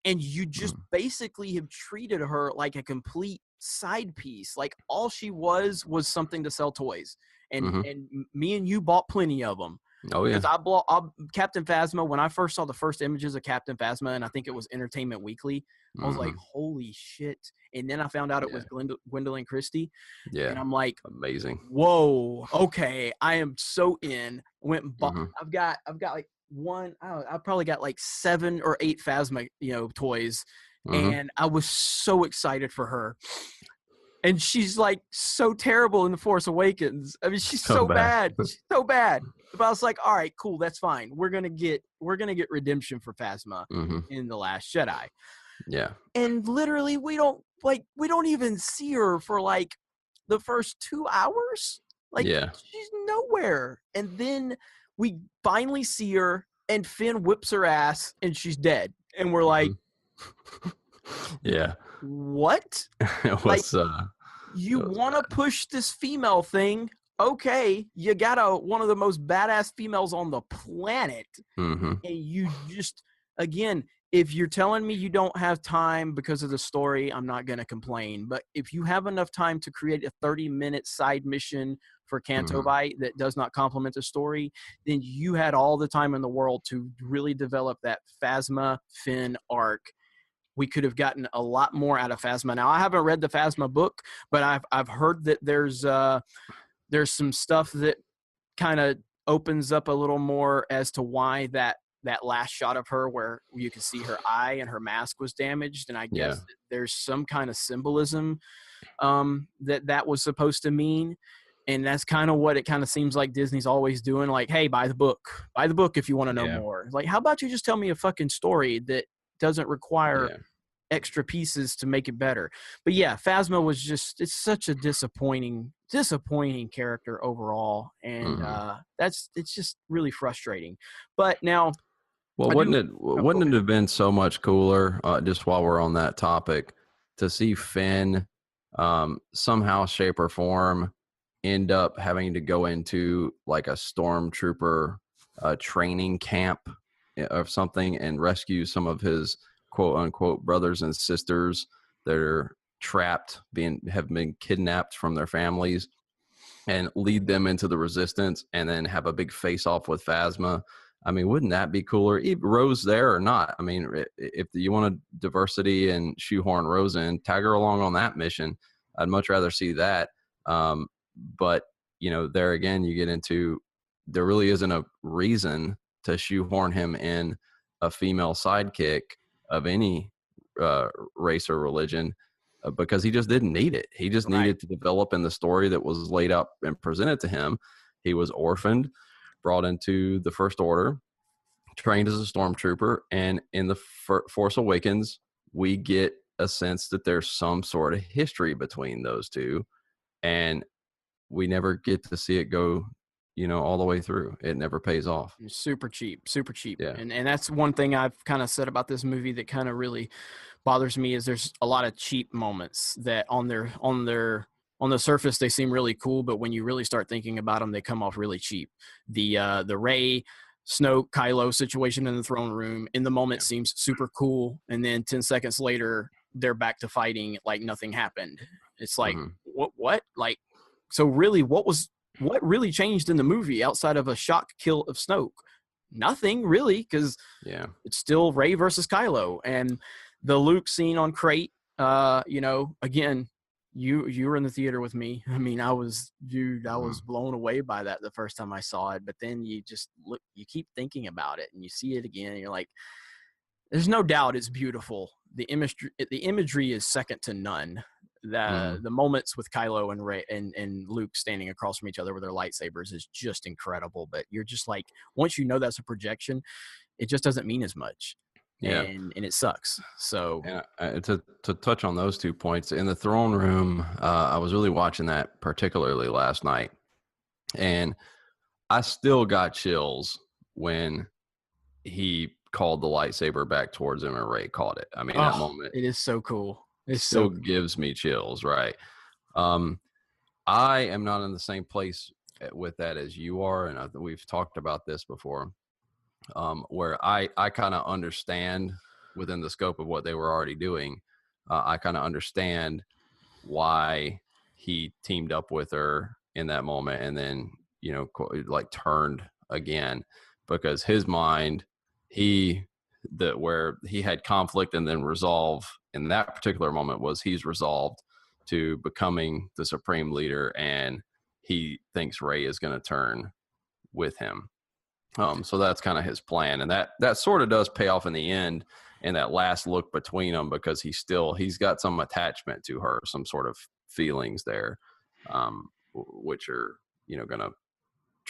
and you just basically have treated her like a complete side piece? Like, all she was something to sell toys, and me and you bought plenty of them. Oh, yeah. Because I bought Captain Phasma when I first saw the first images of Captain Phasma, and I think it was Entertainment Weekly. I was like, holy shit. And then I found out it was Gwendolyn Christie. Yeah. And I'm like, amazing. Whoa, okay. I am so in. Went and bought. I've got like I've probably got like 7 or 8 Phasma, toys. And I was so excited for her. And she's like so terrible in The Force Awakens. I mean, she's so bad. She's so bad. But I was like, all right, cool, that's fine. We're gonna get redemption for Phasma in The Last Jedi. Yeah. And literally, we don't even see her for like the first 2 hours. Like, she's nowhere. And then we finally see her, and Finn whips her ass, and she's dead. And we're like, yeah. What? It was, you want to push this female thing? Okay, you got one of the most badass females on the planet, and you just, again, if you're telling me you don't have time because of the story, I'm not going to complain. But if you have enough time to create a 30-minute side mission for Canto Bight that does not complement the story, then you had all the time in the world to really develop that Phasma Finn arc. We could have gotten a lot more out of Phasma. Now, I haven't read the Phasma book, but I've heard that there's some stuff that kind of opens up a little more as to why that last shot of her where you can see her eye and her mask was damaged. And I guess that there's some kind of symbolism that was supposed to mean. And that's kind of what it kind of seems like Disney's always doing. Like, hey, buy the book if you want to know more. Like, how about you just tell me a fucking story that doesn't require extra pieces to make it better? But yeah, Phasma was just, it's such a disappointing character overall. And it's just really frustrating. But now, well, wouldn't it have been so much cooler, just while we're on that topic, to see Finn somehow, shape or form end up having to go into like a stormtrooper training camp of something and rescue some of his quote unquote brothers and sisters that are trapped, have been kidnapped from their families, and lead them into the resistance, and then have a big face off with Phasma. I mean, wouldn't that be cooler? Rose there or not? I mean, if you want a diversity and shoehorn Rose in, tag her along on that mission. I'd much rather see that. But there again, you get into, there really isn't a reason to shoehorn him in a female sidekick of any race or religion, because he just didn't need it. He just needed to develop in the story that was laid out and presented to him. He was orphaned, brought into the First Order, trained as a stormtrooper, and in the Force Awakens, we get a sense that there's some sort of history between those two, and we never get to see it go all the way through. It never pays off. Super cheap. Yeah. And that's one thing I've kind of said about this movie that kind of really bothers me, is there's a lot of cheap moments that on the surface they seem really cool, but when you really start thinking about them, they come off really cheap. The Rey, Snoke, Kylo situation in the throne room in the moment seems super cool, and then 10 seconds later they're back to fighting like nothing happened. It's like, what? Like, so really, what really changed in the movie outside of a shock kill of Snoke? Nothing really, because it's still Rey versus Kylo. And the Luke scene on Crate, again, you were in the theater with me. I mean, I was blown away by that the first time I saw it. But then you just you keep thinking about it, and you see it again, and you're like, there's no doubt it's beautiful. The imagery is second to none. The moments with Kylo and Rey and Luke standing across from each other with their lightsabers is just incredible. But you're just like, once you know that's a projection, it just doesn't mean as much. And it sucks. So to touch on those 2 points, in the throne room, I was really watching that particularly last night, and I still got chills when he called the lightsaber back towards him and Rey caught it. I mean, that moment, it is so cool. It still gives me chills, right? I am not in the same place with that as you are, and we've talked about this before, where I kind of understand within the scope of what they were already doing. I kind of understand why he teamed up with her in that moment, and then like turned again, because his mind, where he had conflict and then resolve in that particular moment was he's resolved to becoming the supreme leader, and he thinks Rey is going to turn with him. So that's kind of his plan, and that sort of does pay off in the end in that last look between them, because he's got some attachment to her, some sort of feelings there, which are going to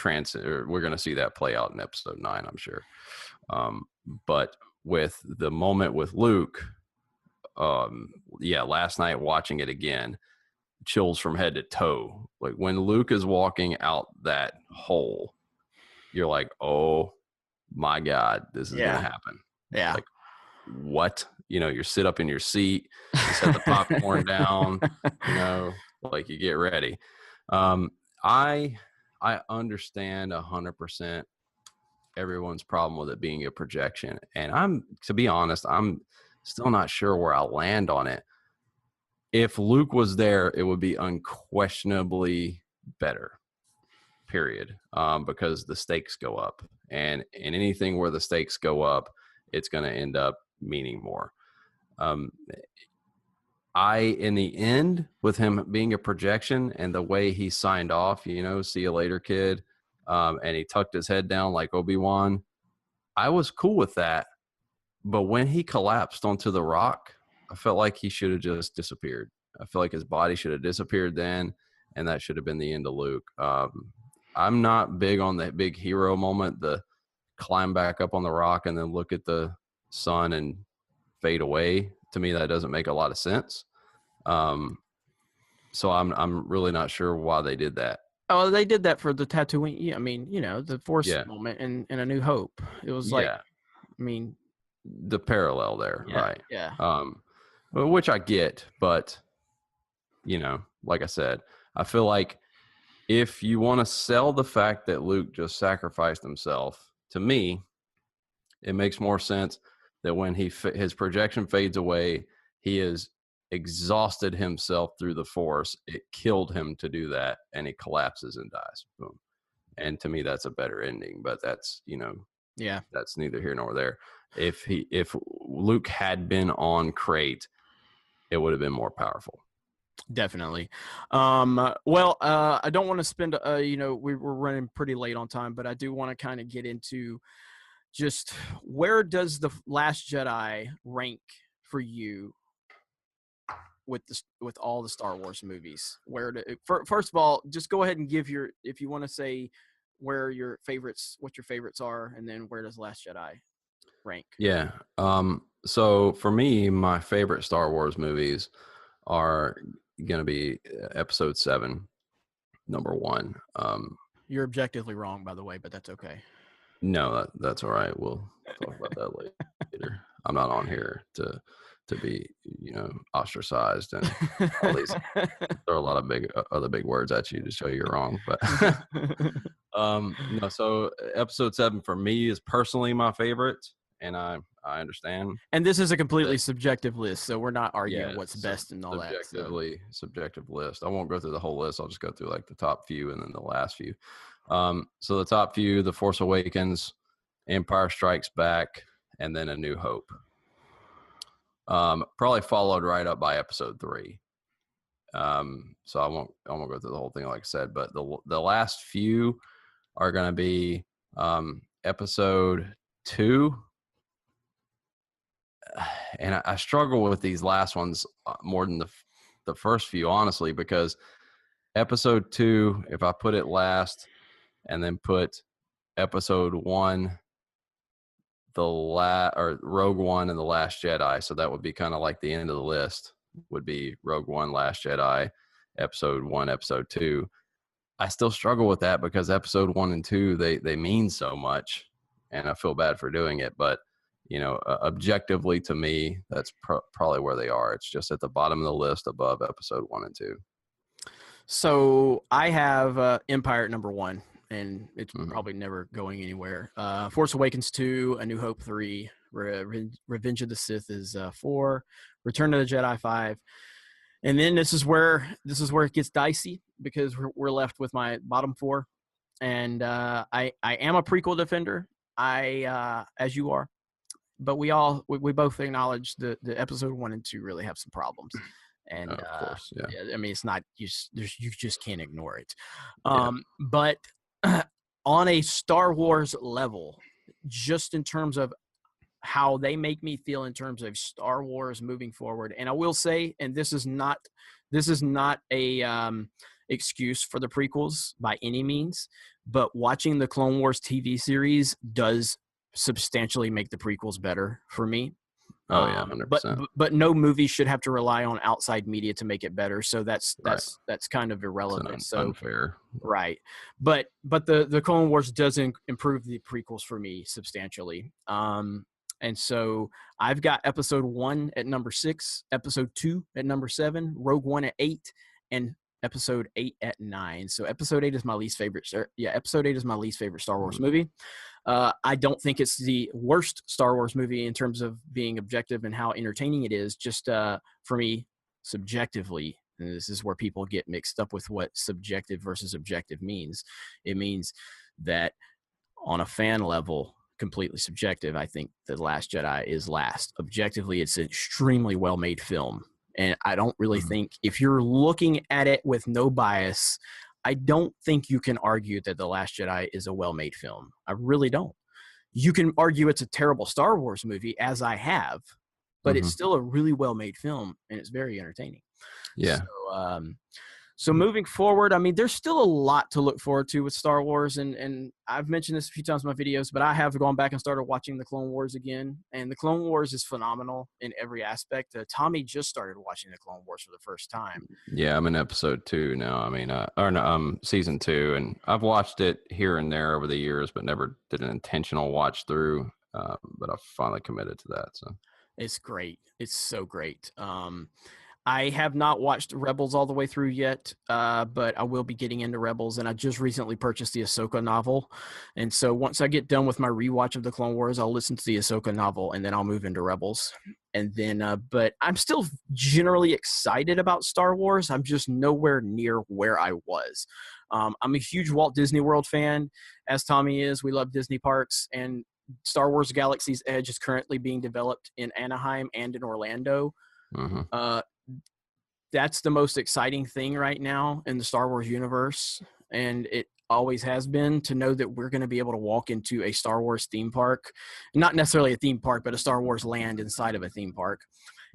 we're going to see that play out in episode 9, I'm sure. But with the moment with Luke, last night watching it again, chills from head to toe. Like when Luke is walking out that hole, you're like, oh my God, this is going to happen. Yeah. Like, what? You sit up in your seat, you set the popcorn down, like you get ready. I understand 100% everyone's problem with it being a projection. And to be honest, I'm still not sure where I'll land on it. If Luke was there, it would be unquestionably better, period. Because the stakes go up, and in anything where the stakes go up, it's going to end up meaning more. In the end, with him being a projection and the way he signed off, see you later, kid. And he tucked his head down like Obi-Wan. I was cool with that. But when he collapsed onto the rock, I felt like he should have just disappeared. I feel like his body should have disappeared then, and that should have been the end of Luke. I'm not big on that big hero moment, the climb back up on the rock and then look at the sun and fade away. To me, that doesn't make a lot of sense. So I'm really not sure why they did that. Oh, they did that for the Tatooine. I mean, the Force moment in A New Hope. It was like, I mean, the parallel there, right? Yeah. Which I get, but like I said, I feel like if you want to sell the fact that Luke just sacrificed himself to me, it makes more sense that when his projection fades away, he has exhausted himself through the Force. It killed him to do that, and he collapses and dies. Boom. And to me, that's a better ending. But that's Yeah. that's neither here nor there. If Luke had been on Crate, it would have been more powerful. Definitely. I don't want to spend, we're running pretty late on time, but I do want to kind of get into just where does The Last Jedi rank for you with all the Star Wars movies? First of all, just go ahead and give if you want to say what your favorites are, and then where does Last Jedi rank? Yeah. So for me, my favorite Star Wars movies are going to be Episode 7, number 1. You're objectively wrong, by the way, but that's okay. No, that's all right. We'll talk about that later. I'm not on here to be, ostracized and all these. There are a lot of other big words at you to show you're wrong, but no. So Episode 7 for me is personally my favorite, and I understand. And this is a completely subjective list, so we're not arguing what's best and all that. Subjective list. I won't go through the whole list. I'll just go through like the top few and then the last few. So the top few: The Force Awakens, Empire Strikes Back, and then A New Hope. Probably followed right up by Episode 3. So I won't go through the whole thing like I said, but the last few are going to be Episode 2. And I struggle with these last ones more than the first few, honestly, because Episode 2, if I put it last and then put Episode 1, Rogue One and The Last Jedi, so that would be kind of like the end of the list, would be Rogue One, Last Jedi, Episode 1, Episode 2. I still struggle with that because Episode 1 and 2, they mean so much, and I feel bad for doing it, but objectively to me, that's probably where they are. It's just at the bottom of the list above Episode 1 and 2. So I have Empire at number 1, and it's probably never going anywhere. Force Awakens 2, A New Hope 3, Revenge of the Sith is 4, Return of the Jedi 5, and then this is where it gets dicey because we're left with my bottom 4, and I am a prequel defender. As you are. But we both acknowledge the Episode 1 and 2 really have some problems, and of course, yeah. I mean, it's not you just can't ignore it. But on a Star Wars level, just in terms of how they make me feel in terms of Star Wars moving forward, and I will say, and this is not a excuse for the prequels by any means, but watching the Clone Wars TV series does substantially make the prequels better for me. Oh yeah, 100%. But no movie should have to rely on outside media to make it better. So that's kind of irrelevant. It's unfair. Right. But the Clone Wars does improve the prequels for me substantially. And so I've got Episode 1 at number 6, Episode 2 at number 7, Rogue One at 8, and Episode 8 at 9. So Episode 8 is my least favorite. Episode 8 is my least favorite Star Wars movie. I don't think it's the worst Star Wars movie in terms of being objective and how entertaining it is. Just for me, subjectively, and this is where people get mixed up with what subjective versus objective means. It means that on a fan level, completely subjective, I think The Last Jedi is last. Objectively, it's an extremely well-made film. And I don't really think, if you're looking at it with no bias, I don't think you can argue that The Last Jedi is a well-made film. I really don't. You can argue it's a terrible Star Wars movie, as I have, but it's still a really well-made film, and it's very entertaining. Yeah. So moving forward, I mean, there's still a lot to look forward to with Star Wars, and I've mentioned this a few times in my videos, but I have gone back and started watching the Clone Wars again, and the Clone Wars is phenomenal in every aspect. Tommy just started watching the Clone Wars for the first time. Yeah, I'm in Episode 2 now. I mean, Season 2, and I've watched it here and there over the years, but never did an intentional watch through. But I've finally committed to that. So it's great. It's so great. I have not watched Rebels all the way through yet, but I will be getting into Rebels, and I just recently purchased the Ahsoka novel. And so once I get done with my rewatch of the Clone Wars, I'll listen to the Ahsoka novel, and then I'll move into Rebels. And then, but I'm still generally excited about Star Wars. I'm just nowhere near where I was. I'm a huge Walt Disney World fan, as Tommy is. We love Disney parks, and Star Wars Galaxy's Edge is currently being developed in Anaheim and in Orlando. Mm-hmm. That's the most exciting thing right now in the Star Wars universe, and it always has been, to know that we're going to be able to walk into a Star Wars theme park, not necessarily a theme park, but a Star Wars land inside of a theme park.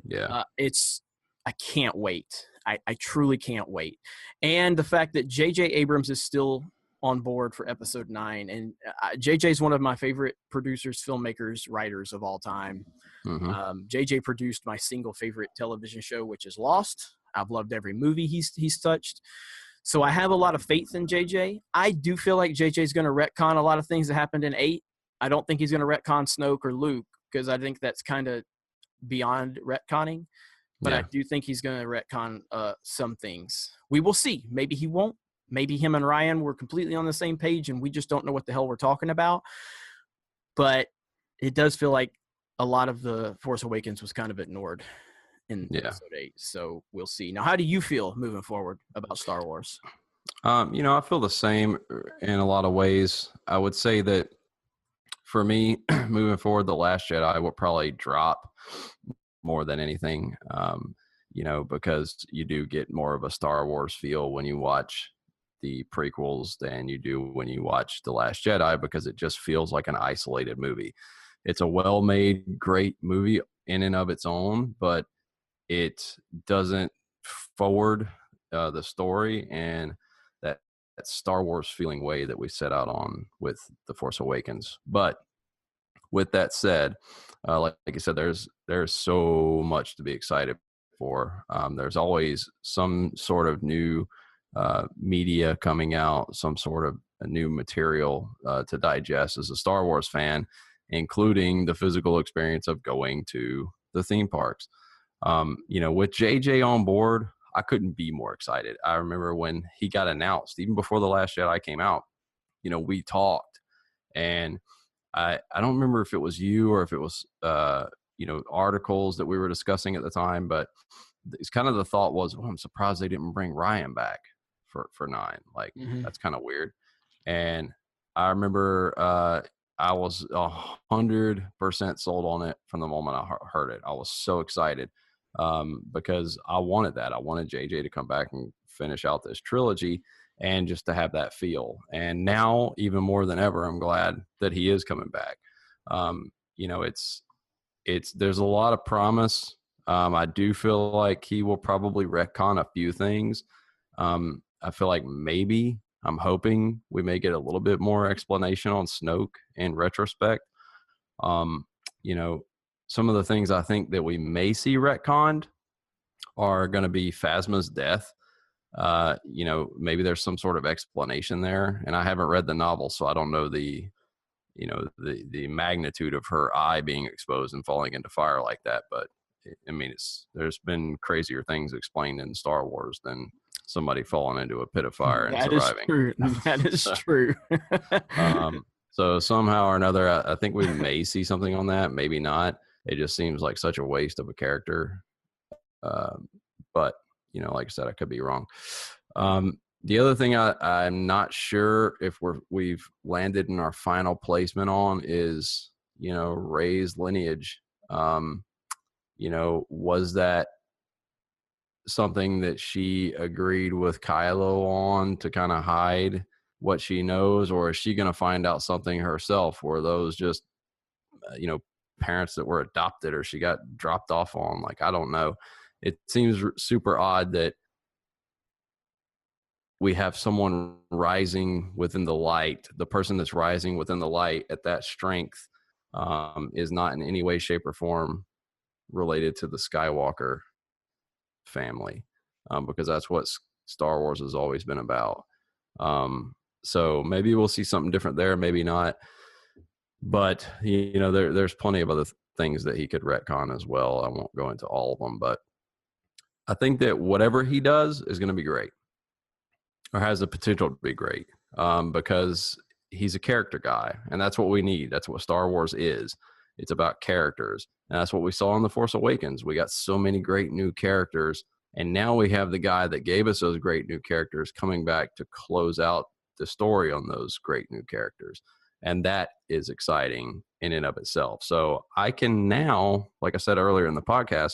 Yeah. I can't wait. I truly can't wait. And the fact that J.J. Abrams is still on board for episode 9, and J.J. is one of my favorite producers, filmmakers, writers of all time. Mm-hmm. JJ produced my single favorite television show, which is Lost. I've loved every movie he's touched. So I have a lot of faith in JJ. I do feel like JJ is going to retcon a lot of things that happened in 8. I don't think he's going to retcon Snoke or Luke, because I think that's kind of beyond retconning. But Yeah. I do think he's going to retcon some things. We will see. Maybe he won't. Maybe him and Ryan were completely on the same page, and we just don't know what the hell we're talking about. But it does feel like a lot of the Force Awakens was kind of ignored in episode 8. So we'll see. Now, how do you feel moving forward about Star Wars? I feel the same in a lot of ways. I would say that for me, moving forward, The Last Jedi will probably drop more than anything, because you do get more of a Star Wars feel when you watch the prequels than you do when you watch The Last Jedi, because it just feels like an isolated movie. It's a well-made, great movie in and of its own, but it doesn't forward the story and that Star Wars feeling way that we set out on with The Force Awakens. But with that said, like I said, there's so much to be excited for. There's always some sort of new media coming out, some sort of a new material to digest as a Star Wars fan, including the physical experience of going to the theme parks. With JJ on board, I couldn't be more excited. I remember when he got announced, even before The Last Jedi came out, we talked, and I don't remember if it was you or if it was, articles that we were discussing at the time, but it's kind of the thought was, I'm surprised they didn't bring Ryan back for 9. Like, that's kind of weird. And I remember I was 100% sold on it from the moment I heard it. I was so excited because I wanted that. I wanted JJ to come back and finish out this trilogy and just to have that feel. And now, even more than ever, I'm glad that he is coming back. There's a lot of promise. I do feel like he will probably retcon a few things. I feel like I'm hoping we may get a little bit more explanation on Snoke in retrospect. Some of the things I think that we may see retconned are going to be Phasma's death. Maybe there's some sort of explanation there, and I haven't read the novel, so I don't know the magnitude of her eye being exposed and falling into fire like that. But I mean, there's been crazier things explained in Star Wars than somebody falling into a pit of fire and surviving. That is true. So somehow or another, I think we may see something on that. Maybe not. It just seems like such a waste of a character. But like I said, I could be wrong. The other thing I'm not sure if we've landed in our final placement on is, Rey's lineage. Was that something that she agreed with Kylo on to kind of hide what she knows, or is she going to find out something herself? Or those just, parents that were adopted, or she got dropped off on? Like, I don't know. It seems super odd that we have someone rising within the light. The person that's rising within the light at that strength is not in any way, shape, or form related to the Skywalker family, because that's what Star Wars has always been about. So maybe we'll see something different there, maybe not. But, there's plenty of other things that he could retcon as well. I won't go into all of them, but I think that whatever he does is going to be great, or has the potential to be great, because he's a character guy, and that's what we need. That's what Star Wars is. It's about characters, and that's what we saw in The Force Awakens. We got so many great new characters, and now we have the guy that gave us those great new characters coming back to close out the story on those great new characters, and that is exciting in and of itself. So I can now, like I said earlier in the podcast,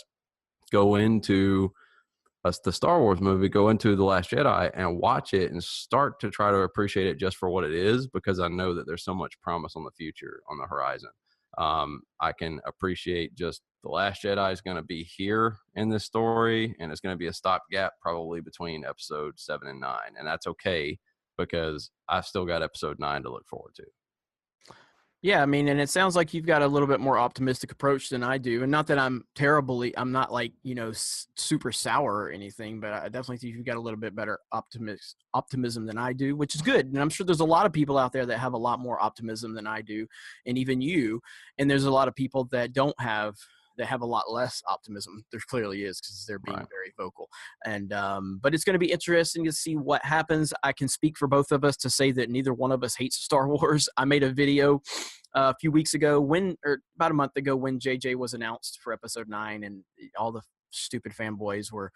go into the Star Wars movie, go into The Last Jedi and watch it and start to try to appreciate it just for what it is, because I know that there's so much promise on the future, on the horizon. I can appreciate just The Last Jedi is going to be here in this story, and it's going to be a stopgap probably between episode 7 and 9. And that's okay, because I've still got episode 9 to look forward to. Yeah, I mean, and it sounds like you've got a little bit more optimistic approach than I do. And not that I'm not like, super sour or anything, but I definitely think you've got a little bit better optimism than I do, which is good. And I'm sure there's a lot of people out there that have a lot more optimism than I do, and even you. And there's a lot of people that have a lot less optimism. There clearly is, because they're being very vocal. And but it's going to be interesting to see what happens. I can speak for both of us to say that neither one of us hates Star Wars. I made a video a few weeks ago, about a month ago, when JJ was announced for episode 9, and all the stupid fanboys were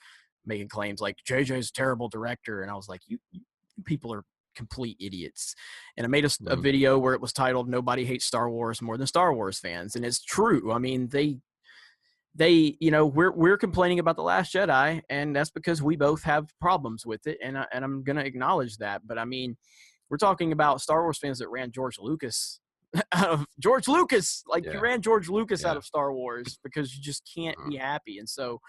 making claims like JJ's a terrible director, and I was like, you people are complete idiots. And I made a video where it was titled "Nobody Hates Star Wars More Than Star Wars Fans," and it's true. I mean, we're complaining about The Last Jedi, and that's because we both have problems with it, and I'm going to acknowledge that. But I mean, we're talking about Star Wars fans that ran George Lucas out of George Lucas. Like, you ran George Lucas out of Star Wars because you just can't be happy. And so,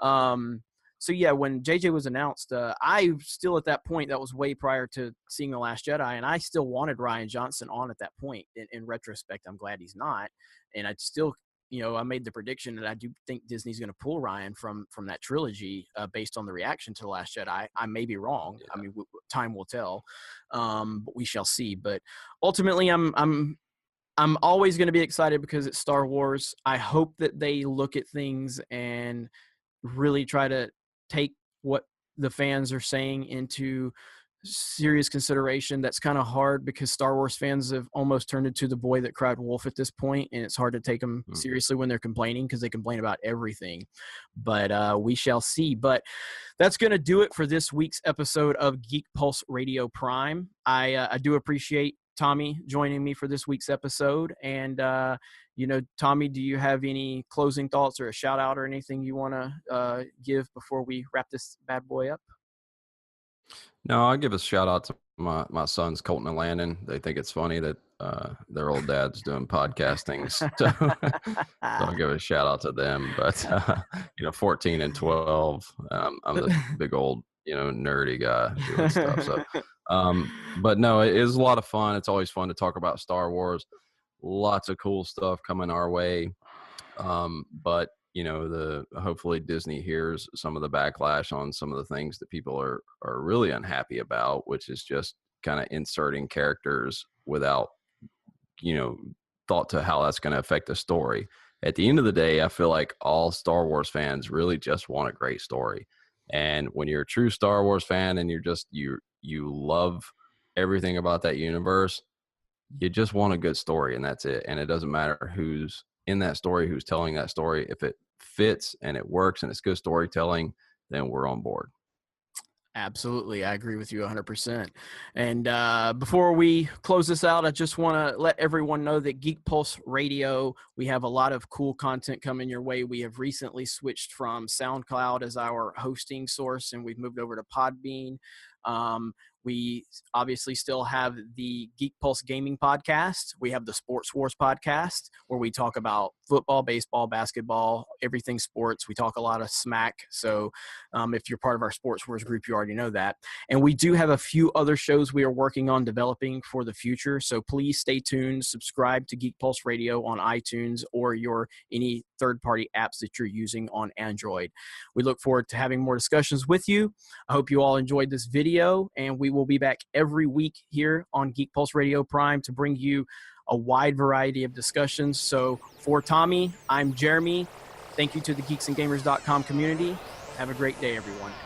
when JJ was announced, I still, at that point, that was way prior to seeing The Last Jedi, and I still wanted Rian Johnson on at that point. In retrospect, I'm glad he's not. And I still, I made the prediction that I do think Disney's going to pull Rian from that trilogy based on the reaction to The Last Jedi. I may be wrong. Yeah. I mean, time will tell, but we shall see. But ultimately, I'm always going to be excited because it's Star Wars. I hope that they look at things and really try to take what the fans are saying into serious consideration. That's kind of hard, because Star Wars fans have almost turned into the boy that cried wolf at this point, and it's hard to take them seriously when they're complaining, because they complain about everything. But we shall see. But that's going to do it for this week's episode of Geek Pulse Radio Prime. I do appreciate Tommy joining me for this week's episode. And Tommy, do you have any closing thoughts or a shout out or anything you want to give before we wrap this bad boy up? No, I give a shout out to my sons, Colton and Landon. They think it's funny that their old dad's doing podcasting. So I'll give a shout out to them. But 14 and 12, I'm the big old nerdy guy doing stuff. So, but no, it is a lot of fun. It's always fun to talk about Star Wars. Lots of cool stuff coming our way. But hopefully Disney hears some of the backlash on some of the things that people are really unhappy about, which is just kind of inserting characters without, thought to how that's going to affect the story. At the end of the day, I feel like all Star Wars fans really just want a great story. And when you're a true Star Wars fan and you love everything about that universe, you just want a good story, and that's it. And it doesn't matter who's in that story, who's telling that story. If it fits and it works and it's good storytelling, then we're on board. Absolutely. I agree with you 100%. And before we close this out, I just want to let everyone know that Geek Pulse Radio, we have a lot of cool content coming your way. We have recently switched from SoundCloud as our hosting source, and we've moved over to Podbean. We obviously still have the Geek Pulse Gaming Podcast. We have the Sports Wars Podcast, where we talk about football, baseball, basketball, everything sports. We talk a lot of smack. So if you're part of our Sports Wars group, you already know that. And we do have a few other shows we are working on developing for the future. So please stay tuned. Subscribe to Geek Pulse Radio on iTunes or any third-party apps that you're using on Android. We look forward to having more discussions with you. I hope you all enjoyed this video, and we will be back every week here on Geek Pulse Radio Prime to bring you a wide variety of discussions. So for Tommy, I'm Jeremy. Thank you to the geeksandgamers.com community. Have a great day, everyone.